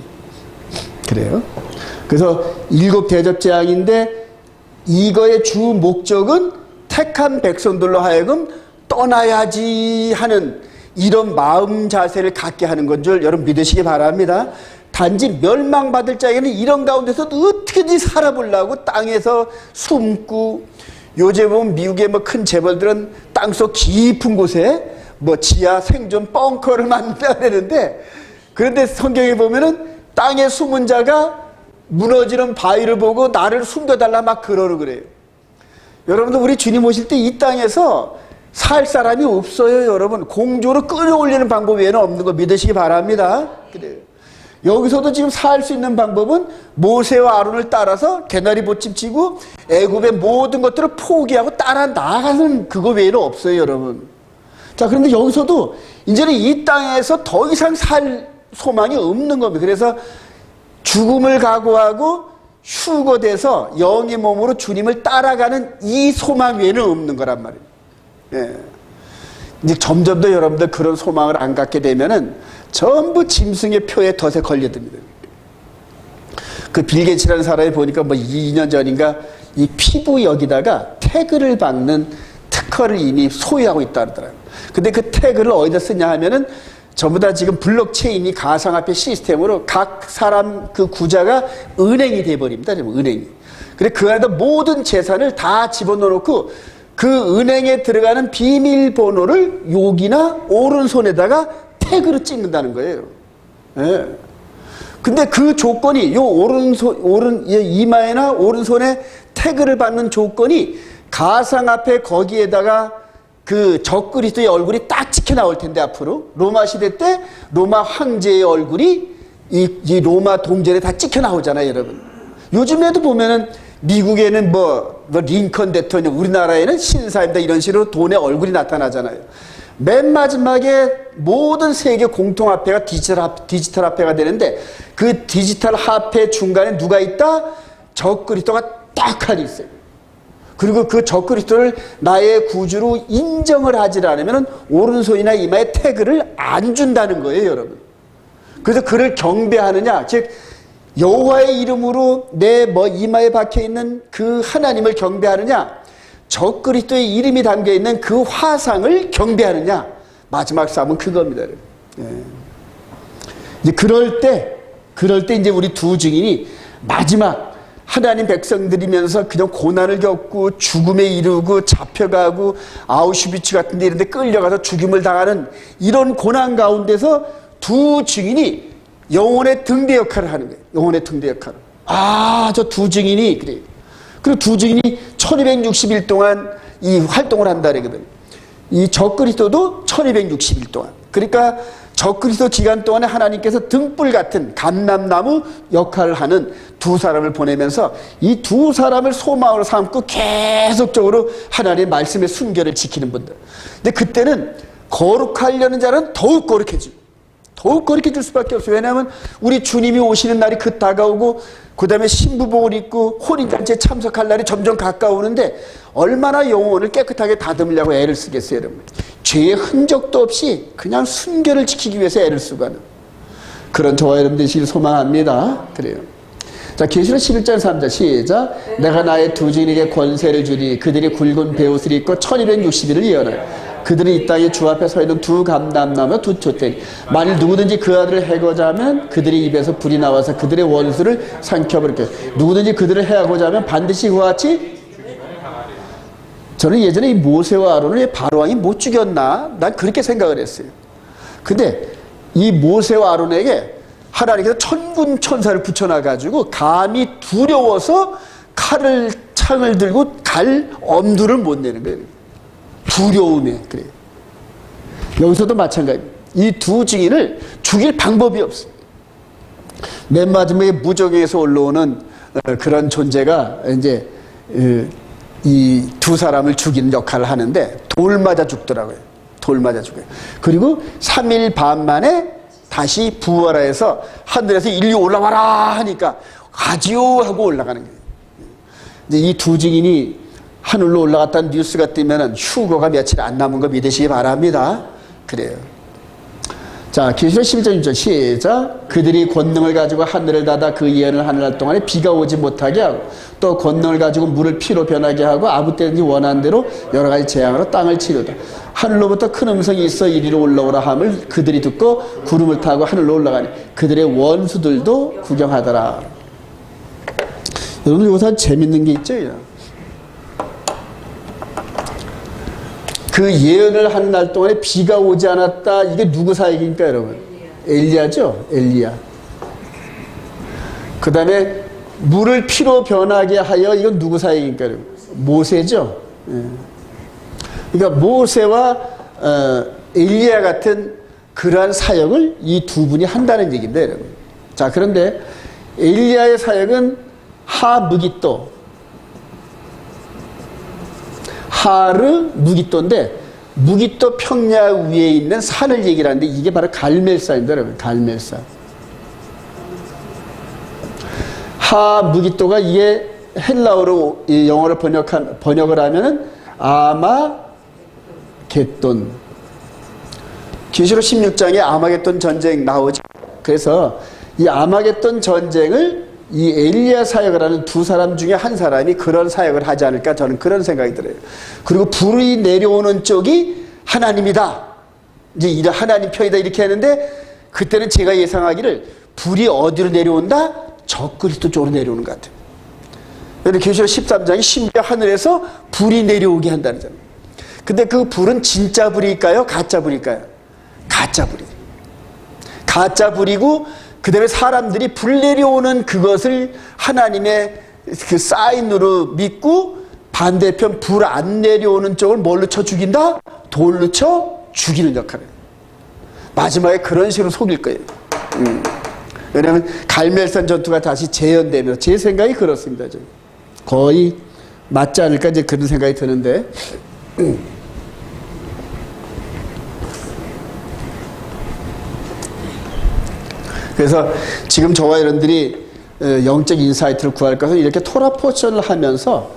그래요. 그래서 7 대접 재앙인데 이거의 주 목적은 택한 백성들로 하여금 떠나야지 하는 이런 마음 자세를 갖게 하는 건 줄 여러분 믿으시기 바랍니다. 단지 멸망받을 자에게는 이런 가운데서 어떻게든지 살아보려고 땅에서 숨고, 요새 보면 미국의 뭐 큰 재벌들은 땅속 깊은 곳에 뭐 지하 생존 벙커를 만들어내는데, 그런데 성경에 보면은 땅에 숨은 자가 무너지는 바위를 보고 나를 숨겨달라 막 그러고 그래요. 여러분들 우리 주님 오실 때 이 땅에서 살 사람이 없어요, 여러분. 공중으로 끌어올리는 방법 외에는 없는 거 믿으시기 바랍니다. 그래요. 여기서도 지금 살 수 있는 방법은 모세와 아론을 따라서 개나리 보침 치고 애굽의 모든 것들을 포기하고 따라 나가는 그거 외에는 없어요, 여러분. 자, 그런데 여기서도 이제는 이 땅에서 더 이상 살 소망이 없는 겁니다. 그래서 죽음을 각오하고 휴거돼서 영의 몸으로 주님을 따라가는 이 소망 외에는 없는 거란 말이에요. 예. 이제 점점 더 여러분들 그런 소망을 안 갖게 되면은 전부 짐승의 표에 덫에 걸려듭니다. 그 빌 게이츠라는 사람이 보니까 뭐 2년 전인가 이 피부 여기다가 태그를 박는 특허를 이미 소유하고 있다 그러더라고요. 근데 그 태그를 어디다 쓰냐 하면은 전부 다 지금 블록체인이 가상화폐 시스템으로 각 사람 그 구자가 은행이 돼버립니다. 은행이. 그래 그 안에다 모든 재산을 다 집어넣어놓고 그 은행에 들어가는 비밀번호를 여기나 오른손에다가 태그로 찍는다는 거예요. 예. 근데 그 조건이 이마에나 오른손에 태그를 받는 조건이 가상화폐 거기에다가 그 적그리스도의 얼굴이 딱 찍혀 나올 텐데 앞으로 로마 시대 때 로마 황제의 얼굴이 이 로마 동전에 다 찍혀 나오잖아요, 여러분. 요즘에도 보면은 미국에는 뭐 링컨 대통령, 우리나라에는 신사입니다 이런 식으로 돈의 얼굴이 나타나잖아요. 맨 마지막에 모든 세계 공통화폐가 디지털 화폐가 되는데 그 디지털 화폐 중간에 누가 있다? 적그리스도가 딱 하나 있어요. 그리고 그 적그리스도를 나의 구주로 인정을 하지 않으면 오른손이나 이마에 태그를 안 준다는 거예요, 여러분. 그래서 그를 경배하느냐, 즉 여호와의 이름으로 내 이마에 박혀있는 그 하나님을 경배하느냐, 적그리스도의 이름이 담겨있는 그 화상을 경배하느냐, 마지막 싸움은 그겁니다. 예. 이제 그럴 때 이제 우리 두 증인이 마지막 하나님 백성들이면서 그냥 고난을 겪고 죽음에 이르고 잡혀가고 아우슈비츠 같은 데 이런 데 끌려가서 죽임을 당하는 이런 고난 가운데서 두 증인이 영혼의 등대 역할을 하는 거예요. 영혼의 등대 역할을. 저 두 증인이 그래요. 그리고 두 증인이 1260일 동안 이 활동을 한다 그러거든요. 이 적그리스도도 1260일 동안. 그러니까 적그리스도 기간 동안에 하나님께서 등불 같은 감람나무 역할을 하는 두 사람을 보내면서 이 두 사람을 소망으로 삼고 계속적으로 하나님의 말씀의 순결을 지키는 분들. 근데 그때는 거룩하려는 자는 더욱 거룩해지고 더욱 거룩해질 수밖에 없어요. 왜냐하면 우리 주님이 오시는 날이 다가오고 그 다음에 신부복을 입고 혼인잔치에 참석할 날이 점점 가까우는데 얼마나 영혼을 깨끗하게 다듬으려고 애를 쓰겠어요, 여러분. 죄의 흔적도 없이 그냥 순결을 지키기 위해서 애를 쓰고는 그런 저와 여러분 되시길 소망합니다. 그래요. 자, 계시록 11장 3절 시작. 내가 나의 두 증인에게 권세를 주니 그들이 굵은 베옷을 입고 1260일을 예언하여 그들은 이 땅에 주 앞에 서 있는 두 감람나무 두 촛대니 만일 누구든지 그 아들을 해고자 하면 그들의 입에서 불이 나와서 그들의 원수를 삼켜버릴게. 누구든지 그들을 해하고자 하면 반드시 그와 같이. 저는 예전에 이 모세와 아론을 왜 바로왕이 못 죽였나? 난 그렇게 생각을 했어요. 근데 이 모세와 아론에게 하나님께서 천군 천사를 붙여놔가지고 감히 두려워서 창을 들고 갈 엄두를 못 내는 거예요. 두려움에. 그래요. 여기서도 마찬가지입니다. 이 두 증인을 죽일 방법이 없어요. 맨 마지막에 무정에서 올라오는 그런 존재가 이제 이 두 사람을 죽이는 역할을 하는데 돌 맞아 죽더라고요. 돌 맞아 죽어요. 그리고 3일 반 만에 다시 부활해서 하늘에서 인류 올라와라 하니까 가지요 하고 올라가는 거예요. 이제 이 두 증인이 하늘로 올라갔다는 뉴스가 뜨면은 휴거가 며칠 안 남은 거 믿으시기 바랍니다. 그래요. 자, 계시록 11장 6절 시작. 그들이 권능을 가지고 하늘을 닫아 그 예언을 하는 날 동안에 비가 오지 못하게 하고 또 권능을 가지고 물을 피로 변하게 하고 아무 때든지 원하는 대로 여러 가지 재앙으로 땅을 치르다. 하늘로부터 큰 음성이 있어 이리로 올라오라 함을 그들이 듣고 구름을 타고 하늘로 올라가니 그들의 원수들도 구경하더라. 여러분 여기서 재밌는 게 있죠. 그 예언을 한 날 동안에 비가 오지 않았다. 이게 누구 사역입니까, 여러분? 엘리야죠? 엘리야. 그 다음에 물을 피로 변하게 하여 이건 누구 사역입니까, 여러분? 모세죠? 예. 그러니까 모세와 엘리야 같은 그러한 사역을 이 두 분이 한다는 얘기입니다, 여러분. 자, 그런데 엘리야의 사역은 하무깃도, 하르 무깃도인데 무깃도 평야 위에 있는 산을 얘기를 하는데 이게 바로 갈멜산입니다, 여러분. 갈멜산. 하무깃도가 이게 헬라어로 영어를 번역을 하면은 아마겟돈. 계시록 16장에 아마겟돈 전쟁 나오죠. 그래서 이 아마겟돈 전쟁을 이 엘리야 사역을 하는 두 사람 중에 한 사람이 그런 사역을 하지 않을까 저는 그런 생각이 들어요. 그리고 불이 내려오는 쪽이 하나님이다. 이제 하나님 편이다 이렇게 하는데 그때는 제가 예상하기를 불이 어디로 내려온다? 적그리스도 쪽으로 내려오는 것 같아요. 그런데 계시록 13장이 심지어 하늘에서 불이 내려오게 한다는 점. 근데 그 불은 진짜 불일까요? 가짜 불일까요? 가짜 불이에요. 가짜 불이고 그 다음에 사람들이 불 내려오는 그것을 하나님의 그 사인으로 믿고 반대편 불 안 내려오는 쪽을 뭘로 쳐 죽인다? 돌로 쳐 죽이는 역할을. 마지막에 그런 식으로 속일 거예요. 왜냐하면 갈멜산 전투가 다시 재현되면서 제 생각이 그렇습니다. 좀. 거의 맞지 않을까 이제 그런 생각이 드는데 그래서 지금 저와 여러분들이 영적 인사이트를 구할 것은 이렇게 토라 포션을 하면서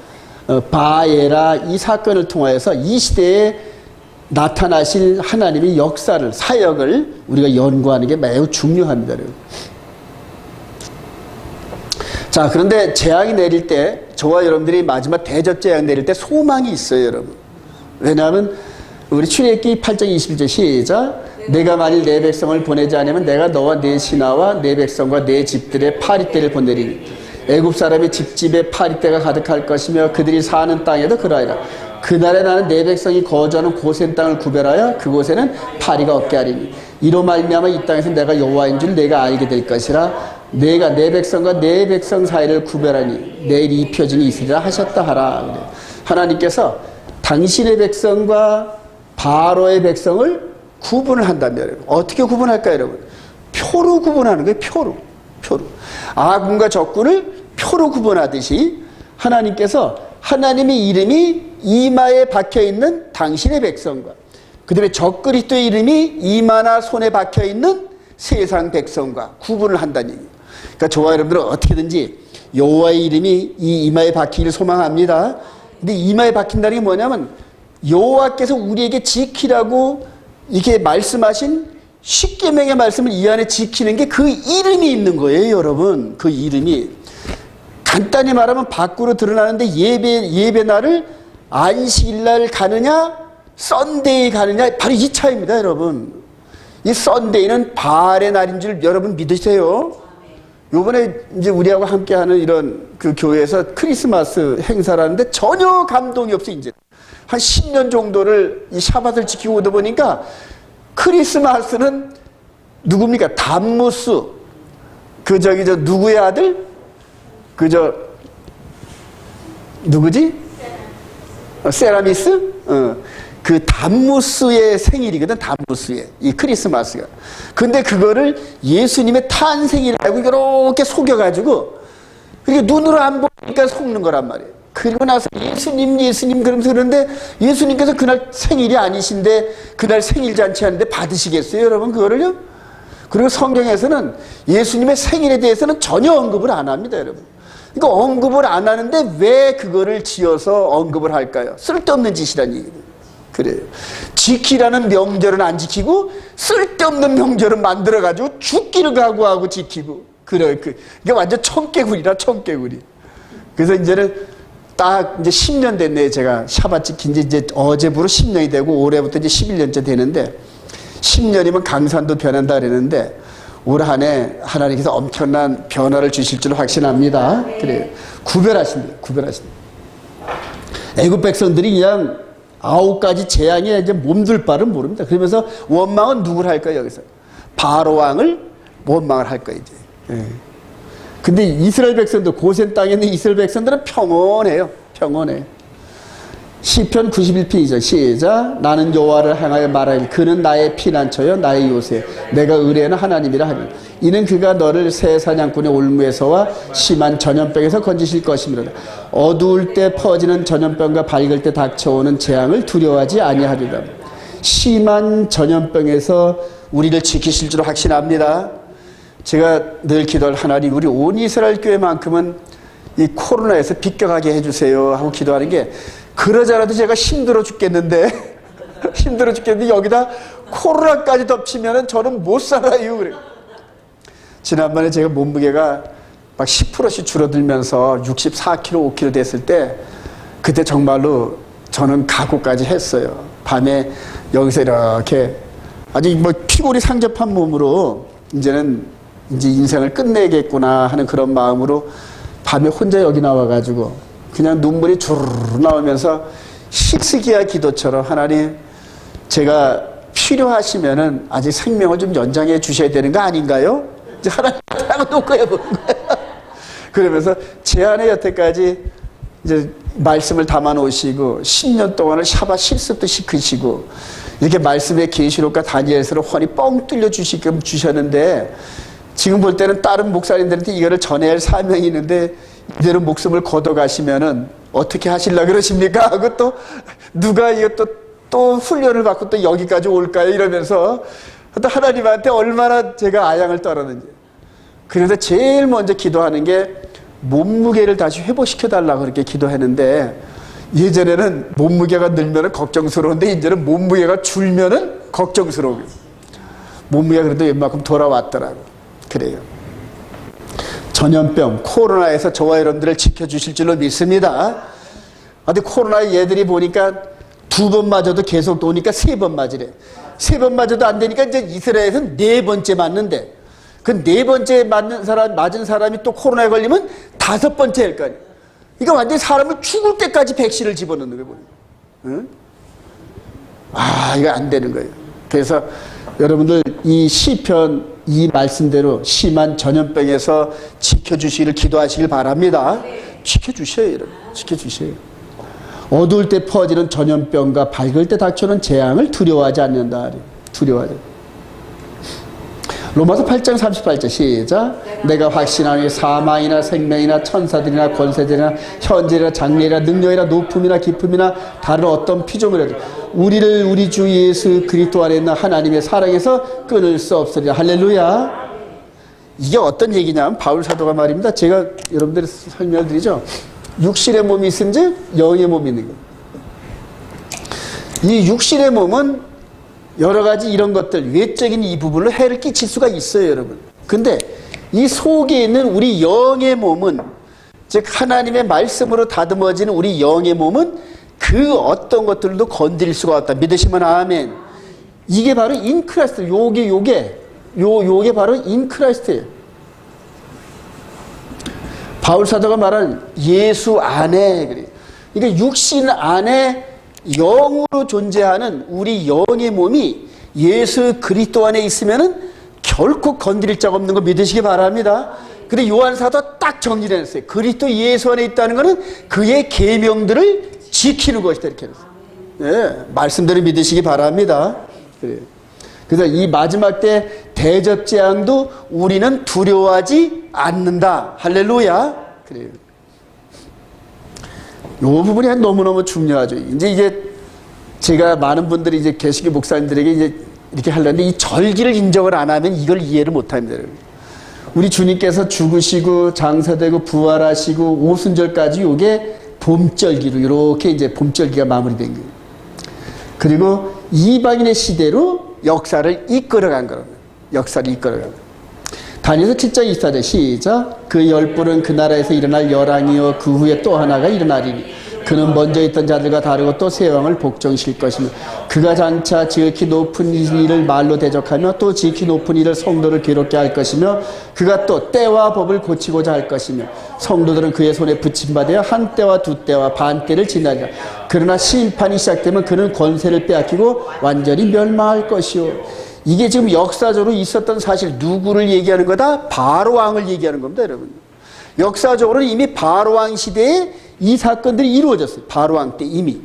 바에라 이 사건을 통하여서 이 시대에 나타나실 하나님의 역사를 사역을 우리가 연구하는 게 매우 중요합니다. 자, 그런데 재앙이 내릴 때 저와 여러분들이 마지막 대접 재앙 내릴 때 소망이 있어요, 여러분. 왜냐하면 우리 출애굽기 8장 21절 시작. 내가 만일 내 백성을 보내지 않으면 내가 너와 내 신하와 내 백성과 내 집들의 파리떼를 보내리니 애굽 사람의 집집에 파리떼가 가득할 것이며 그들이 사는 땅에도 그러하리라. 그날에 나는 내 백성이 거주하는 고센 땅을 구별하여 그곳에는 파리가 없게 하리니 이로 말미암아 이 땅에서 내가 여호와인 줄 내가 알게 될 것이라. 내가 내 백성과 내 백성 사이를 구별하니 내일 이 표징이 있으리라 하셨다 하라. 하나님께서 당신의 백성과 바로의 백성을 구분을 한다면 여러분. 어떻게 구분할까요, 여러분? 표로 구분하는 거예요, 표로. 표로. 아군과 적군을 표로 구분하듯이 하나님께서 하나님의 이름이 이마에 박혀있는 당신의 백성과 그 다음에 적그리스도의 이름이 이마나 손에 박혀있는 세상 백성과 구분을 한다는 얘기예요. 그러니까 저와 여러분들은 어떻게든지 여호와의 이름이 이 이마에 박히기를 소망합니다. 근데 이마에 박힌다는 게 뭐냐면 여호와께서 우리에게 지키라고 이렇게 말씀하신 십계명의 말씀을 이 안에 지키는 게 그 이름이 있는 거예요, 여러분. 그 이름이. 간단히 말하면 밖으로 드러나는데 예배 날을 안식일날 가느냐 썬데이 가느냐 바로 이 차이입니다, 여러분. 이 썬데이는 바알의 날인 줄 여러분 믿으세요? 요번에 이제 우리하고 함께하는 이런 그 교회에서 크리스마스 행사를 하는데 전혀 감동이 없어. 이제 한 10년 정도를 이 샤밧을 지키고 오다 보니까 크리스마스는 누굽니까? 담무스. 누구의 아들? 누구지? 세라미스? 그 담무스의 생일이거든, 담무스의. 이 크리스마스가. 근데 그거를 예수님의 탄생이라고 이렇게 속여가지고, 그러니까 눈으로 안 보니까 속는 거란 말이에요. 그리고 나서 예수님 그러면서 그러는데 예수님께서 그날 생일이 아니신데 그날 생일 잔치 하는데 받으시겠어요, 여러분? 그거를요? 그리고 성경에서는 예수님의 생일에 대해서는 전혀 언급을 안 합니다, 여러분. 그러니까 언급을 안 하는데 왜 그거를 지어서 언급을 할까요? 쓸데없는 짓이란 얘기예요. 그래요. 지키라는 명절은 안 지키고 쓸데없는 명절은 만들어가지고 죽기를 각오하고 지키고. 그래. 이게 완전 청개구리라, 청개구리. 그래서 이제는 딱 이제 10년 됐네요. 제가 샤밧 지킨 지 이제 어제부로 10년이 되고 올해부터 이제 11년째 되는데 10년이면 강산도 변한다 그랬는데 올 한 해 하나님께서 엄청난 변화를 주실 줄 확신합니다. 그래요. 구별하신대요. 구별하신대요. 애국 백성들이 그냥 9가지 재앙에 이제 몸둘 바를 모릅니다. 그러면서 원망은 누구를 할까요, 여기서? 바로 왕을 원망을 할 거예요, 이제. 예. 근데 이스라엘 백성들, 고센 땅에 있는 이스라엘 백성들은 평온해요. 평온해. 시편 91편이죠. 시작. 나는 여호와를 향하여 말하길 그는 나의 피난처여 나의 요새 내가 의뢰하는 하나님이라 하니 이는 그가 너를 새 사냥꾼의 올무에서와 심한 전염병에서 건지실 것이므로다. 어두울 때 퍼지는 전염병과 밝을 때 닥쳐오는 재앙을 두려워하지 아니하리라. 심한 전염병에서 우리를 지키실 줄 확신합니다. 제가 늘 기도할 하나님, 우리 온 이스라엘 교회만큼은 이 코로나에서 비껴가게 해주세요 하고 기도하는 게, 그러자라도 제가 힘들어 죽겠는데 힘들어 죽겠는데 여기다 코로나까지 덮치면은 저는 못 살아요. 그래. 지난번에 제가 몸무게가 막 10%씩 줄어들면서 64kg, 5kg 됐을 때 그때 정말로 저는 각오까지 했어요. 밤에 여기서 이렇게 아주 뭐 피골이 상접한 몸으로 이제는 이제 인생을 끝내겠구나 하는 그런 마음으로 밤에 혼자 여기 나와가지고 그냥 눈물이 주르르 나오면서 식스기야 기도처럼 하나님, 제가 필요하시면은 아직 생명을 좀 연장해 주셔야 되는 거 아닌가요? 이제 하나님하고 놓고 해보는 거예요. 그러면서 제 안에 여태까지 이제 말씀을 담아 놓으시고 10년 동안을 샤밧 실습도 시키시고 이렇게 말씀의 계시록과 다니엘서를 훤히 뻥 뚫려 주시끔 주셨는데, 지금 볼 때는 다른 목사님들한테 이거를 전해야 할 사명이 있는데 이대로 목숨을 걷어가시면은 어떻게 하시려고 그러십니까? 하고 또 누가 또 훈련을 받고 또 여기까지 올까요? 이러면서 또 하나님한테 얼마나 제가 아양을 떨었는지. 그래서 제일 먼저 기도하는 게 몸무게를 다시 회복시켜달라고 그렇게 기도했는데, 예전에는 몸무게가 늘면은 걱정스러운데 이제는 몸무게가 줄면은 걱정스러워요. 몸무게가 그래도 웬만큼 돌아왔더라고. 그래요. 전염병, 코로나에서 저와 여러분들을 지켜주실 줄로 믿습니다. 근데 코로나에 얘들이 보니까 2번 맞아도 계속 오니까 3번 맞으래. 3번 맞아도 안 되니까 이제 이스라엘에서는 4번째 맞는데, 그 4번째 맞은 사람이 또 코로나에 걸리면 5번째 할 거 아니에요. 이거 완전히 사람을 죽을 때까지 백신을 집어넣는 거예요. 응? 이거 안 되는 거예요. 그래서 여러분들 이 시편 이 말씀대로 심한 전염병에서 지켜주시기를 기도하시길 바랍니다. 지켜주셔요, 여러분. 지켜주셔요. 어두울 때 퍼지는 전염병과 밝을 때 닥쳐오는 재앙을 두려워하지 않는다. 두려워하죠. 로마서 8장 38절 시작. 내가 확신하니 사망이나 생명이나 천사들이나 권세들이나 현재나 장래나 능력이나 높음이나 깊음이나 다른 어떤 피조물이라도 우리를 우리 주 예수 그리스도 안에 있는 하나님의 사랑에서 끊을 수 없으리라. 할렐루야. 이게 어떤 얘기냐면 바울 사도가 말입니다. 제가 여러분들이 설명을 드리죠. 육신의 몸이 있은즉 영의 몸이 있는 거예요. 이 육신의 몸은 여러 가지 이런 것들, 외적인 이 부분으로 해를 끼칠 수가 있어요, 여러분. 근데 이 속에 있는 우리 영의 몸은, 즉 하나님의 말씀으로 다듬어지는 우리 영의 몸은 그 어떤 것들도 건드릴 수가 없다. 믿으시면 아멘. 이게 바로 인크라이스트. 요게 바로 인크라이스트예요. 바울 사도가 말한 예수 안에, 그래요. 그러니까 육신 안에 영으로 존재하는 우리 영의 몸이 예수 그리스도 안에 있으면은 결코 건드릴 자 없는 거 믿으시기 바랍니다. 근데 요한 사도 딱 정리를 했어요. 그리스도 예수 안에 있다는 것은 그의 계명들을 지키는 것이다, 이렇게 했어요. 네, 말씀대로 믿으시기 바랍니다. 그래요. 그래서 이 마지막 때 대접 재앙도 우리는 두려워하지 않는다. 할렐루야. 그래요. 요 부분이 너무너무 중요하죠. 이제 제가 많은 분들이 이제 개식의 목사님들에게 이제 이렇게 하려는데 이 절기를 인정을 안 하면 이걸 이해를 못 합니다. 우리 주님께서 죽으시고 장사되고 부활하시고 오순절까지 요게 봄절기로 이렇게 이제 봄절기가 마무리된 거예요. 그리고 이방인의 시대로 역사를 이끌어간 거예요. 역사를 이끌어간 거예요. 다니엘서 7장 24절 시작. 그 열불은 그 나라에서 일어날 열왕이요 그 후에 또 하나가 일어나리니 그는 먼저 있던 자들과 다르고 또 새 왕을 복종실 것이며 그가 장차 지극히 높은 일을 말로 대적하며 또 지극히 높은 일을 성도를 괴롭게 할 것이며 그가 또 때와 법을 고치고자 할 것이며 성도들은 그의 손에 붙임받아야 한 때와 두 때와 반 때를 지나리라. 그러나 심판이 시작되면 그는 권세를 빼앗기고 완전히 멸망할 것이요. 이게 지금 역사적으로 있었던 사실, 누구를 얘기하는 거다? 바로왕을 얘기하는 겁니다, 여러분. 역사적으로는 이미 바로왕 시대에 이 사건들이 이루어졌어요. 바로왕 때 이미.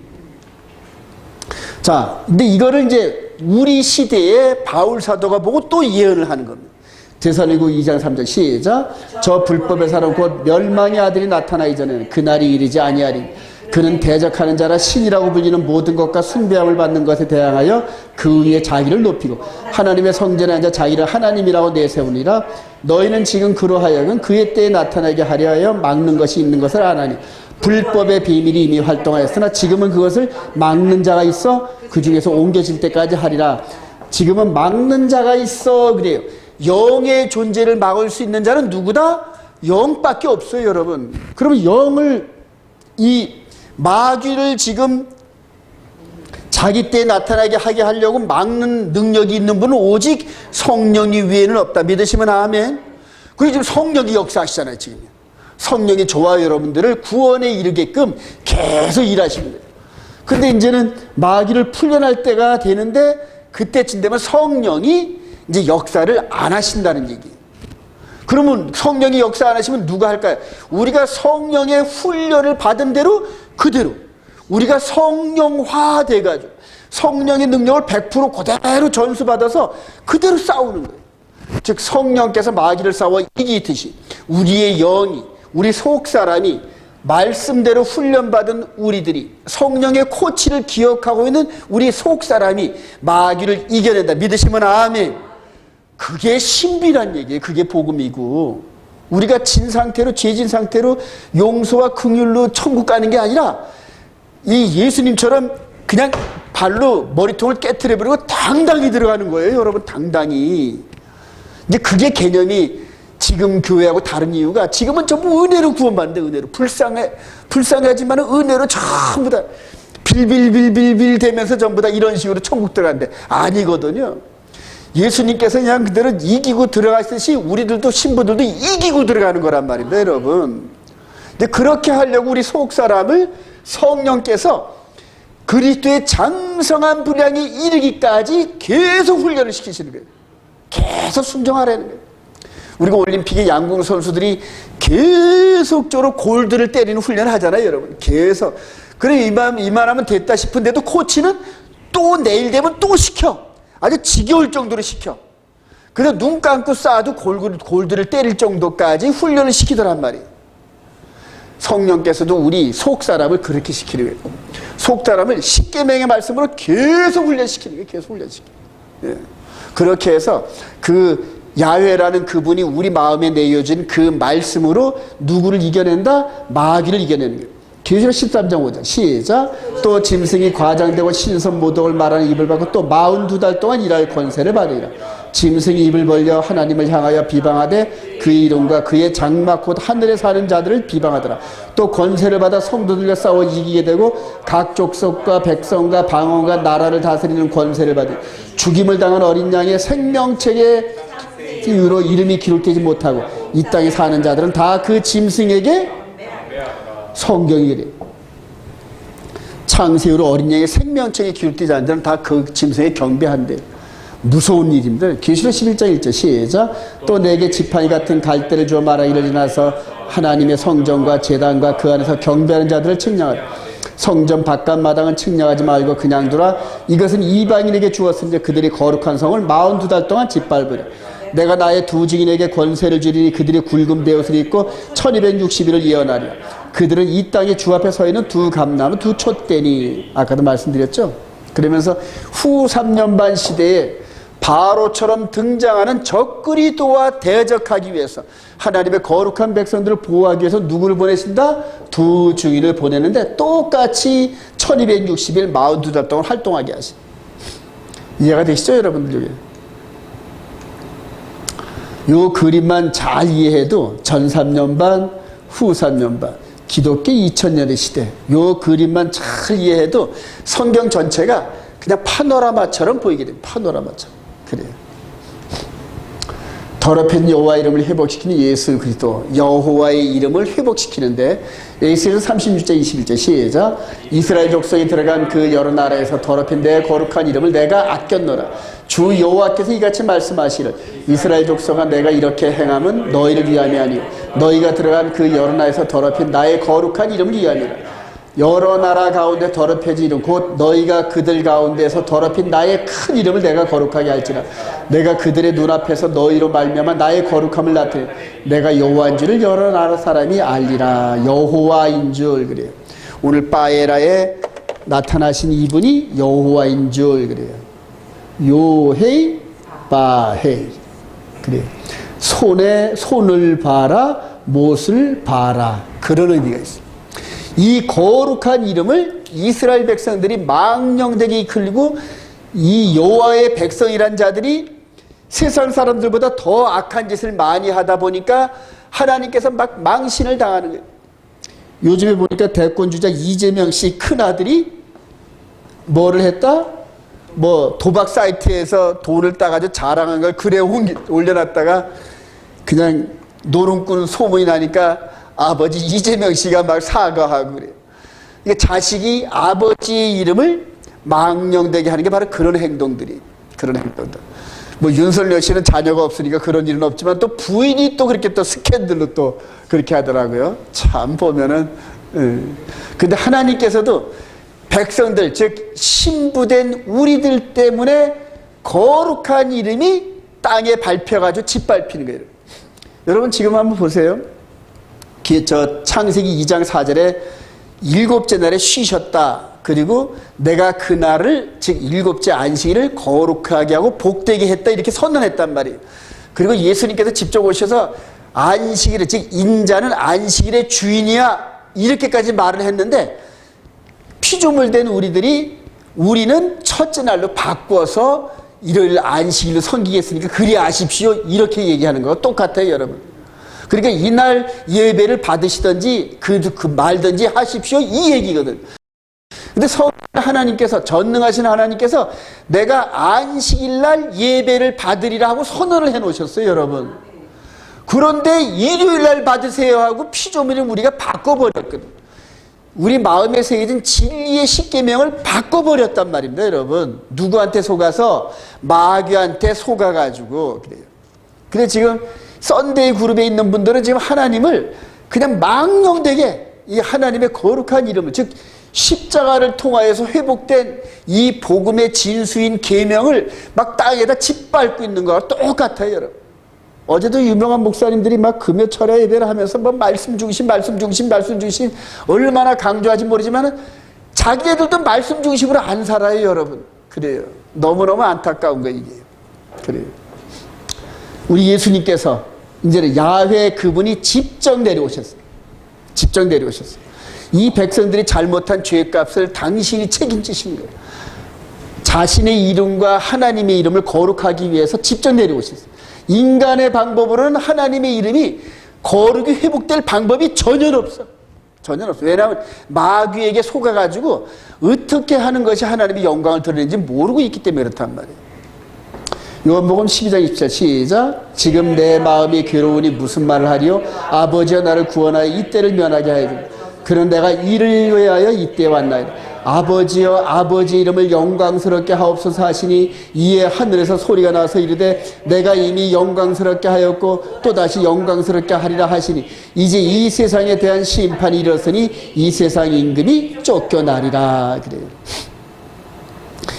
자, 근데 이거를 이제 우리 시대에 바울 사도가 보고 또 예언을 하는 겁니다. 데살로니가 2장 3절 시작. 저 불법의 사람 곧 멸망의 아들이 나타나기 전에는 그날이 이르지 아니하리니 그는 대적하는 자라 신이라고 불리는 모든 것과 숭배함을 받는 것에 대항하여 그 위에 자기를 높이고 하나님의 성전에 앉아 자기를 하나님이라고 내세우니라. 너희는 지금 그로하여금 그의 때에 나타나게 하려 하여 막는 것이 있는 것을 아나니 불법의 비밀이 이미 활동하였으나 지금은 그것을 막는 자가 있어 그 중에서 옮겨질 때까지 하리라. 지금은 막는 자가 있어. 그래요. 영의 존재를 막을 수 있는 자는 누구다? 영밖에 없어요, 여러분. 그러면 영을, 이 마귀를 지금 자기 때에 나타나게 하게 하려고 막는 능력이 있는 분은 오직 성령이 외에는 없다. 믿으시면 아멘. 그리고 지금 성령이 역사하시잖아요, 지금. 성령이 저와 여러분들을 구원에 이르게끔 계속 일하십니다. 근데 이제는 마귀를 풀려날 때가 되는데 그때쯤 되면 성령이 이제 역사를 안 하신다는 얘기예요. 그러면 성령이 역사 안 하시면 누가 할까요? 우리가 성령의 훈련을 받은 대로 그대로 우리가 성령화 돼가지고 성령의 능력을 100% 그대로 전수받아서 그대로 싸우는 거예요. 즉 성령께서 마귀를 싸워 이기듯이 우리의 영이, 우리 속사람이 말씀대로 훈련받은 우리들이 성령의 코치를 기억하고 있는 우리 속사람이 마귀를 이겨낸다. 믿으시면 아멘. 그게 신비란 얘기예요. 그게 복음이고, 우리가 진 상태로, 죄진 상태로 용서와 긍휼로 천국 가는 게 아니라 이 예수님처럼 그냥 발로 머리통을 깨트려버리고 당당히 들어가는 거예요, 여러분. 당당히. 이제 그게 개념이 지금 교회하고 다른 이유가, 지금은 전부 은혜로 구원받는데, 은혜로. 불쌍하지만 은혜로 전부 다 빌빌빌빌빌 되면서 전부 다 이런 식으로 천국 들어간대. 아니거든요. 예수님께서 그냥 그대로 이기고 들어가시듯이 우리들도 신부들도 이기고 들어가는 거란 말입니다, 여러분. 근데 그렇게 하려고 우리 속사람을 성령께서 그리스도의 장성한 분량에 이르기까지 계속 훈련을 시키시는 거예요. 계속 순종하라는 거예요. 우리가 올림픽의 양궁 선수들이 계속적으로 골드를 때리는 훈련을 하잖아요, 여러분. 계속. 그래 이만하면 됐다 싶은데도 코치는 또 내일 되면 또 시켜. 아주 지겨울 정도로 시켜. 그래서 눈 감고 싸도 골들을 때릴 정도까지 훈련을 시키더란 말이에요. 성령께서도 우리 속사람을 그렇게 시키는 거예요. 속사람을 십계명의 말씀으로 계속 훈련시키는 거예요. 계속 훈련시키는 거예요. 예. 그렇게 해서 그 야훼라는 그분이 우리 마음에 내어진 그 말씀으로 누구를 이겨낸다? 마귀를 이겨내는 거예요. 계시록 13장 5절 시작. 또 짐승이 과장되고 신선모독을 말하는 입을 받고 또 42달 동안 일할 권세를 받으리라. 짐승이 입을 벌려 하나님을 향하여 비방하되 그의 이름과 그의 장막 곧 하늘에 사는 자들을 비방하더라. 또 권세를 받아 성도들과 싸워 이기게 되고 각 족속과 백성과 방언과 나라를 다스리는 권세를 받으리. 죽임을 당한 어린 양의 생명책에 이후로 이름이 기록되지 못하고 이 땅에 사는 자들은 다 그 짐승에게 성경이래. 창세후로 어린 양의 생명책에 기록되지 않은 자는 다 그 짐승에 경배한대. 무서운 일입니다. 계시록 11장 1절 시작. 또 내게 지팡이 같은 갈대를 주어 말하기를 지나서 하나님의 성전과 제단과 그 안에서 경배하는 자들을 측량하라. 성전 바깥 마당은 측량하지 말고 그냥 두라. 이것은 이방인에게 주었으니 그들이 거룩한 성을 42달 동안 짓밟으려. 내가 나의 두 증인에게 권세를 주리니 그들이 굵은 베옷을 입고 1260일을 예언하리라. 그들은 이 땅에 주 앞에 서 있는 두 감나무 두 촛대니. 아까도 말씀드렸죠. 그러면서 후 3년 반 시대에 바로처럼 등장하는 적그리스도와 대적하기 위해서 하나님의 거룩한 백성들을 보호하기 위해서 누구를 보내신다? 두 증인을 보내는데 똑같이 1260일 42달 동안 활동하게 하신. 이해가 되시죠 여러분들? 여기 요 그림만 잘 이해해도 전 3년 반, 후 3년 반, 기독교 2000년의 시대, 요 그림만 잘 이해해도 성경 전체가 그냥 파노라마처럼 보이게 됩니다. 파노라마처럼. 그래요. 더럽힌 여호와 이름을 회복시키는 예수 그리스도, 여호와의 이름을 회복시키는데 에스겔 36장 21절 시작. 이스라엘 족속이 들어간 그 여러 나라에서 더럽힌 내 거룩한 이름을 내가 아꼈노라. 주 여호와께서 이같이 말씀하시를 이스라엘 족속아 내가 이렇게 행함은 너희를 위함이 아니요 너희가 들어간 그 여러 나라에서 더럽힌 나의 거룩한 이름을 위함이라. 여러 나라 가운데 더럽혀진 이름 곧 너희가 그들 가운데서 더럽힌 나의 큰 이름을 내가 거룩하게 할지라. 내가 그들의 눈앞에서 너희로 말미암아 나의 거룩함을 나타내 내가 여호와인 줄을 여러 나라 사람이 알리라. 여호와인 줄. 그래요. 오늘 바에라에 나타나신 이분이 여호와인 줄. 그래요. 요헤이 바헤이. 그래요. 손을 봐라 못을 봐라. 그런 의미가 있습니다. 이 거룩한 이름을 이스라엘 백성들이 망령되게 이끌고 이 여호와의 백성이란 자들이 세상 사람들보다 더 악한 짓을 많이 하다 보니까 하나님께서 막 망신을 당하는 거예요. 요즘에 보니까 대권주자 이재명 씨 큰아들이 뭐를 했다? 뭐 도박 사이트에서 돈을 따가지고 자랑한 걸 글에 올려놨다가 그냥 노름꾼 소문이 나니까 아버지 이재명 씨가 막 사과하고 그래요. 그러니까 자식이 아버지의 이름을 망령되게 하는 게 바로 그런 행동들이. 그런 행동들. 뭐 윤석열 씨는 자녀가 없으니까 그런 일은 없지만 또 부인이 또 그렇게 또 스캔들로 또 그렇게 하더라고요. 참 보면은. 근데 하나님께서도 백성들 즉 신부된 우리들 때문에 거룩한 이름이 땅에 밟혀가지고 짓밟히는 거예요. 여러분 지금 한번 보세요. 저 창세기 2장 4절에 일곱째 날에 쉬셨다. 그리고 내가 그 날을 즉 일곱째 안식일을 거룩하게 하고 복되게 했다. 이렇게 선언했단 말이에요. 그리고 예수님께서 직접 오셔서 안식일을 즉 인자는 안식일의 주인이야. 이렇게까지 말을 했는데 피조물된 우리는 첫째 날로 바꿔서 일요일 안식일로 섬기겠으니까 그리 아십시오. 이렇게 얘기하는 거와 똑같아요 여러분. 그러니까 이날 예배를 받으시든지 그 말든지 하십시오 이 얘기거든. 근데 하나님께서 전능하신 하나님께서 내가 안식일날 예배를 받으리라 하고 선언을 해놓으셨어요 여러분. 그런데 일요일날 받으세요 하고 피조물인 우리가 바꿔버렸거든. 우리 마음에 새겨진 진리의 십계명을 바꿔버렸단 말입니다 여러분. 누구한테 속아서? 마귀한테 속아가지고 그래요. 근데 지금 썬데이 그룹에 있는 분들은 지금 하나님을 그냥 망령되게 이 하나님의 거룩한 이름을 즉 십자가를 통하여서 회복된 이 복음의 진수인 계명을 막 땅에다 짓밟고 있는 거와 똑같아요, 여러분. 어제도 유명한 목사님들이 막 금요 철야 예배를 하면서 뭐 말씀 중심 얼마나 강조하지 모르지만 자기네들도 말씀 중심으로 안 살아요, 여러분. 그래요. 너무너무 안타까운 거예요, 이게. 그래요. 우리 예수님께서 이제는 야훼 그분이 직접 내려오셨어요. 직접 내려오셨어요. 이 백성들이 잘못한 죄값을 당신이 책임지신 거예요. 자신의 이름과 하나님의 이름을 거룩하기 위해서 직접 내려오셨어요. 인간의 방법으로는 하나님의 이름이 거룩이 회복될 방법이 전혀 없어. 전혀 없어. 왜냐하면 마귀에게 속아가지고 어떻게 하는 것이 하나님의 영광을 드러내는지 모르고 있기 때문에 그렇단 말이에요. 요한복음 12장 27절 시작. 지금 내 마음이 괴로우니 무슨 말을 하리요? 아버지여 나를 구원하여 이때를 면하게 하여 주옵소서. 그는 내가 이를 위하여 이때에 왔나이다. 아버지여 아버지 이름을 영광스럽게 하옵소서 하시니 이에 하늘에서 소리가 나서 이르되 내가 이미 영광스럽게 하였고 또다시 영광스럽게 하리라 하시니 이제 이 세상에 대한 심판이 이르렀으니 이 세상 임금이 쫓겨나리라. 그래요.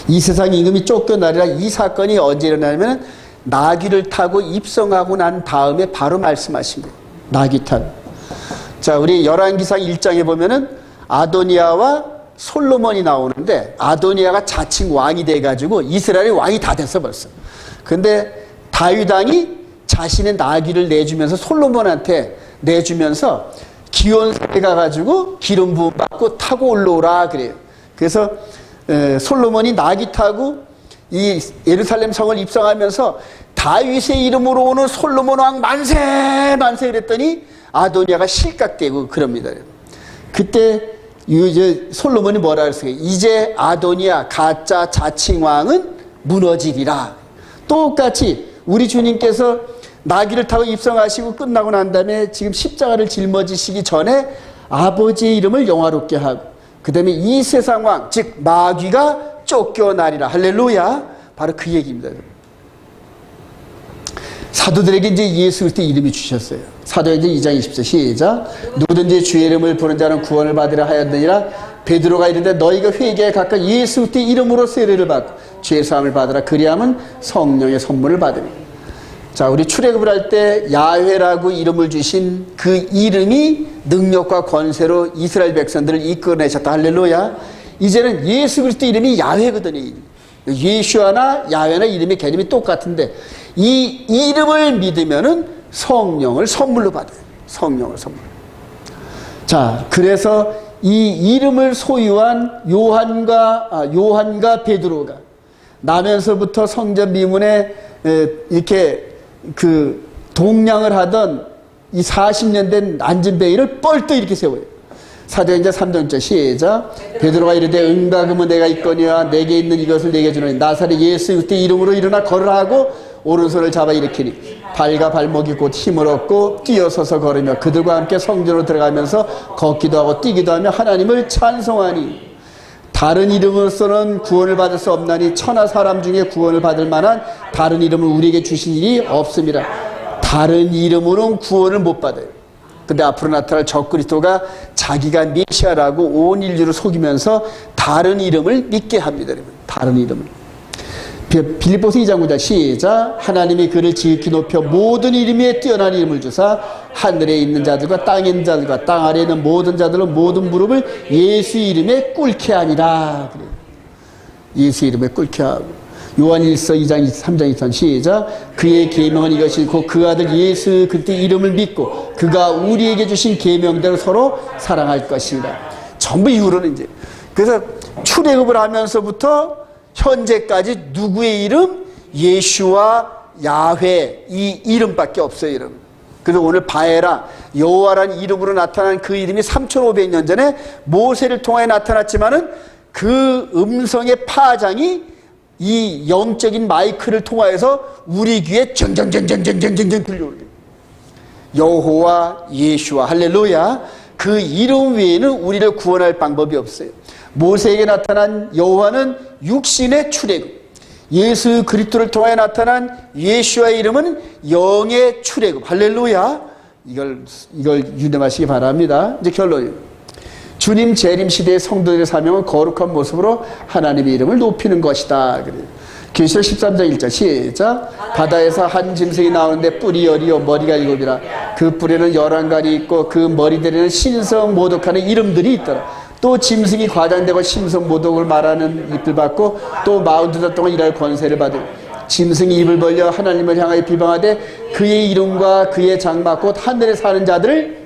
이 세상 임금이 쫓겨나리라. 이 사건이 언제 일어나냐면 나귀를 타고 입성하고 난 다음에 바로 말씀하신 거예요. 나귀 타고. 자, 우리 열왕기상 1장에 보면은 아도니아와 솔로몬이 나오는데 아도니아가 자칭 왕이 돼가지고 이스라엘의 왕이 다 됐어 벌써. 근데 다윗 왕이 자신의 나귀를 내주면서 솔로몬한테 내주면서 기온산에 가가지고 기름 부음 받고 타고 올라오라 그래요. 그래서 솔로몬이 나귀 타고 이 예루살렘 성을 입성하면서 다윗의 이름으로 오는 솔로몬 왕 만세 만세 그랬더니 아도니아가 실각되고 그럽니다. 그때 이제 솔로몬이 뭐라 그랬어요? 이제 아도니아 가짜 자칭 왕은 무너지리라. 똑같이 우리 주님께서 나귀를 타고 입성하시고 끝나고 난 다음에 지금 십자가를 짊어지시기 전에 아버지의 이름을 영화롭게 하고 그 다음에 이 세상 왕 즉 마귀가 쫓겨나리라. 할렐루야. 바로 그 얘기입니다. 사도들에게 이제 예수 그리스도의 이름이 주셨어요. 사도행전 2장 20절 시작. 누구든지 주의 이름을 부르는 자는 구원을 받으라 하였느니라. 베드로가 이르되 너희가 회개에 각각 예수 그리스도의 이름으로 세례를 받고 죄 사함을 받으라. 그리하면 성령의 선물을 받으리. 자, 우리 출애굽을 할 때 야훼라고 이름을 주신 그 이름이 능력과 권세로 이스라엘 백성들을 이끌어내셨다. 할렐루야. 이제는 예수 그리스도 이름이 야훼거든요. 예슈아나 야훼나 이름의 개념이 똑같은데 이 이름을 믿으면은 성령을 선물로 받아요. 성령을 선물. 자, 그래서 이 이름을 소유한 요한과 베드로가 나면서부터 성전 미문에 이렇게 그 동량을 하던 이 40년 된 앉은 베일을 뻘떡 이렇게 세워요. 사도행전 3장 시작. 베드로가 이르되 은과 금은 내가 있거니와 내게 있는 이것을 내게 주노니 나사렛 예수 그리스도의 이름으로 일어나 걸으라 하고 오른손을 잡아 일으키니 발과 발목이 곧 힘을 얻고 뛰어서서 걸으며 그들과 함께 성전으로 들어가면서 걷기도 하고 뛰기도 하며 하나님을 찬송하니 다른 이름으로서는 구원을 받을 수 없나니 천하 사람 중에 구원을 받을 만한 다른 이름을 우리에게 주신 일이 없습니다. 다른 이름으로는 구원을 못 받아요. 근데 앞으로 나타날 적그리스도가 자기가 메시아라고 온 인류를 속이면서 다른 이름을 믿게 합니다. 여러분. 다른 이름을. 빌립보서 2장 9절 시작. 하나님이 그를 지극히 높여 모든 이름 위에 뛰어난 이름을 주사 하늘에 있는 자들과 땅에 있는 자들과 땅 아래에 있는 모든 자들은 모든 무릎을 예수 이름에 꿇게 하니라. 그래요. 예수 이름에 꿇게 하고. 요한일서 2장 3장 2절 시작. 그의 계명은 이것이 곧 그 아들 예수 그리스도의 이름을 믿고 그가 우리에게 주신 계명대로 서로 사랑할 것이다. 전부 이후로는 이제 그래서 출애굽을 하면서부터 현재까지 누구의 이름? 예슈와 야훼 이 이름밖에 없어요. 이름. 그래서 오늘 바에라 여호와라는 이름으로 나타난 그 이름이 3500년 전에 모세를 통하여 나타났지만은 그 음성의 파장이 이 영적인 마이크를 통하여서 우리 귀에 정정정정정정정 들려오는 여호와 예슈와 할렐루야. 그 이름 외에는 우리를 구원할 방법이 없어요. 모세에게 나타난 여호와는 육신의 출애굽, 예수 그리스도를 통하여 나타난 예슈아의 이름은 영의 출애굽. 할렐루야. 이걸 유념하시기 바랍니다. 이제 결론이에요. 주님 재림 시대의 성도들의 사명은 거룩한 모습으로 하나님의 이름을 높이는 것이다. 그래요. 계시록 13장 1절 시작. 바다에서 한 짐승이 나오는데 뿔이 열이요 머리가 일곱이라. 그 뿔에는 11간이 있고 그 머리들에는 신성 모독하는 이름들이 있더라. 또 짐승이 과장되고 신성 모독을 말하는 잎을 받고 또 42달 동안 일할 권세를 받은 짐승이 입을 벌려 하나님을 향하여 비방하되 그의 이름과 그의 장막 곧 하늘에 사는 자들을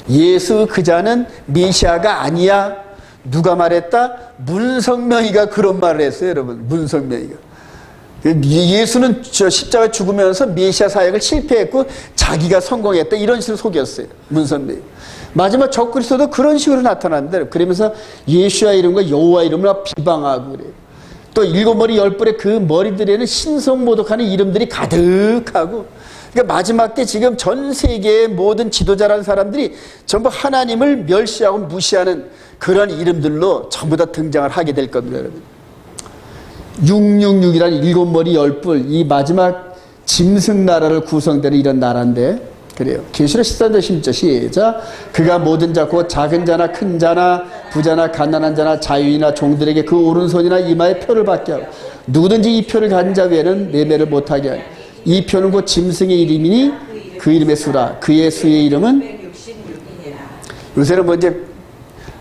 예수 그 자는 메시아가 아니야. 누가 말했다? 문성명이가 그런 말을 했어요, 여러분. 문성명이가. 예수는 저 십자가 죽으면서 메시아 사역을 실패했고 자기가 성공했다 이런 식으로 속였어요, 문성명이. 마지막 적그리스도도 그런 식으로 나타난다. 그러면서 예수와 이름과 여호와 이름을 비방하고 그래요. 또 7머리 10뿔의 그 머리들에는 신성모독하는 이름들이 가득하고, 그러니까 마지막 때 지금 전 세계의 모든 지도자라는 사람들이 전부 하나님을 멸시하고 무시하는 그런 이름들로 전부 다 등장을 하게 될 겁니다, 여러분. 666이라는 7머리 10뿔, 이 마지막 짐승 나라를 구성되는 이런 나라인데, 그래요. 계시록 13장 10절 시작. 그가 모든 자 곧 작은 자나 큰 자나 부자나 가난한 자나 자유인이나 종들에게 그 오른손이나 이마에 표를 받게 하고 누구든지 이 표를 가진 자 외에는 매매를 못하게 하니 이 표는 곧 짐승의 이름이니 그 이름의 수라. 그의 수의 이름은 요새는 뭐 이제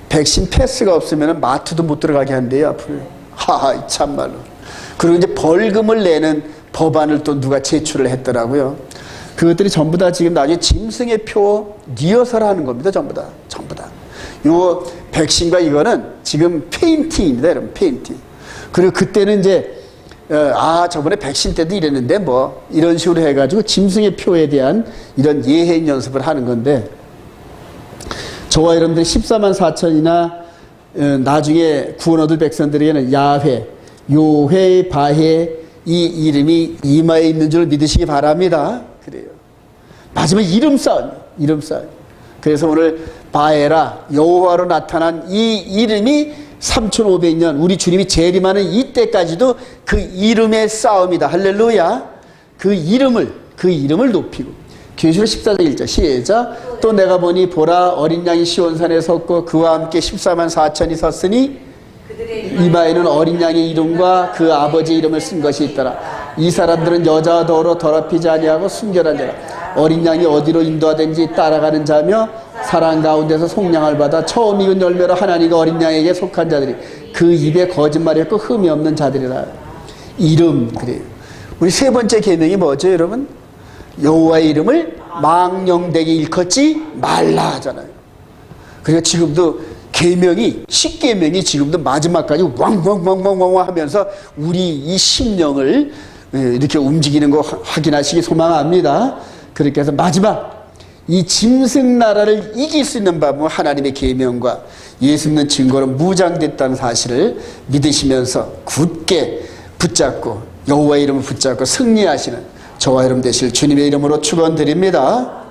백신 패스가 없으면 마트도 못 들어가게 한대요, 앞으로. 하하, 참말로. 그리고 이제 벌금을 내는 법안을 또 누가 제출을 했더라고요. 그것들이 전부 다 지금 나중에 짐승의 표 리허설 하는 겁니다. 전부 다. 요 백신과 이거는 지금 페인팅입니다, 여러분. 페인팅. 그리고 그때는 이제 저번에 백신 때도 이랬는데 뭐 이런 식으로 해가지고 짐승의 표에 대한 이런 예행 연습을 하는 건데, 저와 여러분들이 14만 4천이나 나중에 구원 얻을 백성들에게는 야훼, 요훼, 바훼 이 이름이 이마에 있는 줄 믿으시기 바랍니다. 그래요. 마지막 이름 싸움. 그래서 오늘 바에라 여호와로 나타난 이 이름이 3500년 우리 주님이 재림하는 이때까지도 그 이름의 싸움이다. 할렐루야. 그 이름을 높이고. 계시록 14장 1절 시작. 또 내가 보니 보라 어린 양이 시온산에 섰고 그와 함께 14만 4천이 섰으니 이마에는 어린 양의 이름과 그 아버지의 이름을 쓴 것이 있더라. 이 사람들은 여자와 더불어 더럽히지 아니하고 순결한 자라. 어린 양이 어디로 인도하든지 따라가는 자며 사랑 가운데서 속량을 받아 처음 익은 열매로 하나님과 어린 양에게 속한 자들이 그 입에 거짓말이 없고 흠이 없는 자들이라. 이름. 그래요. 우리 세 번째 계명이 뭐죠, 여러분? 여호와의 이름을 망령되게 일컫지 말라 하잖아요. 그러니까 지금도 계명이, 십계명이 지금도 마지막까지 왕왕왕왕왕 하면서 우리 이 심령을 이렇게 움직이는 거 확인하시기 소망합니다. 그렇게 해서 마지막 이 짐승 나라를 이길 수 있는 방법은 하나님의 계명과 예수 믿는 증거로 무장됐다는 사실을 믿으시면서 굳게 붙잡고 여호와의 이름을 붙잡고 승리하시는 저와 여러분 되실 주님의 이름으로 축원드립니다.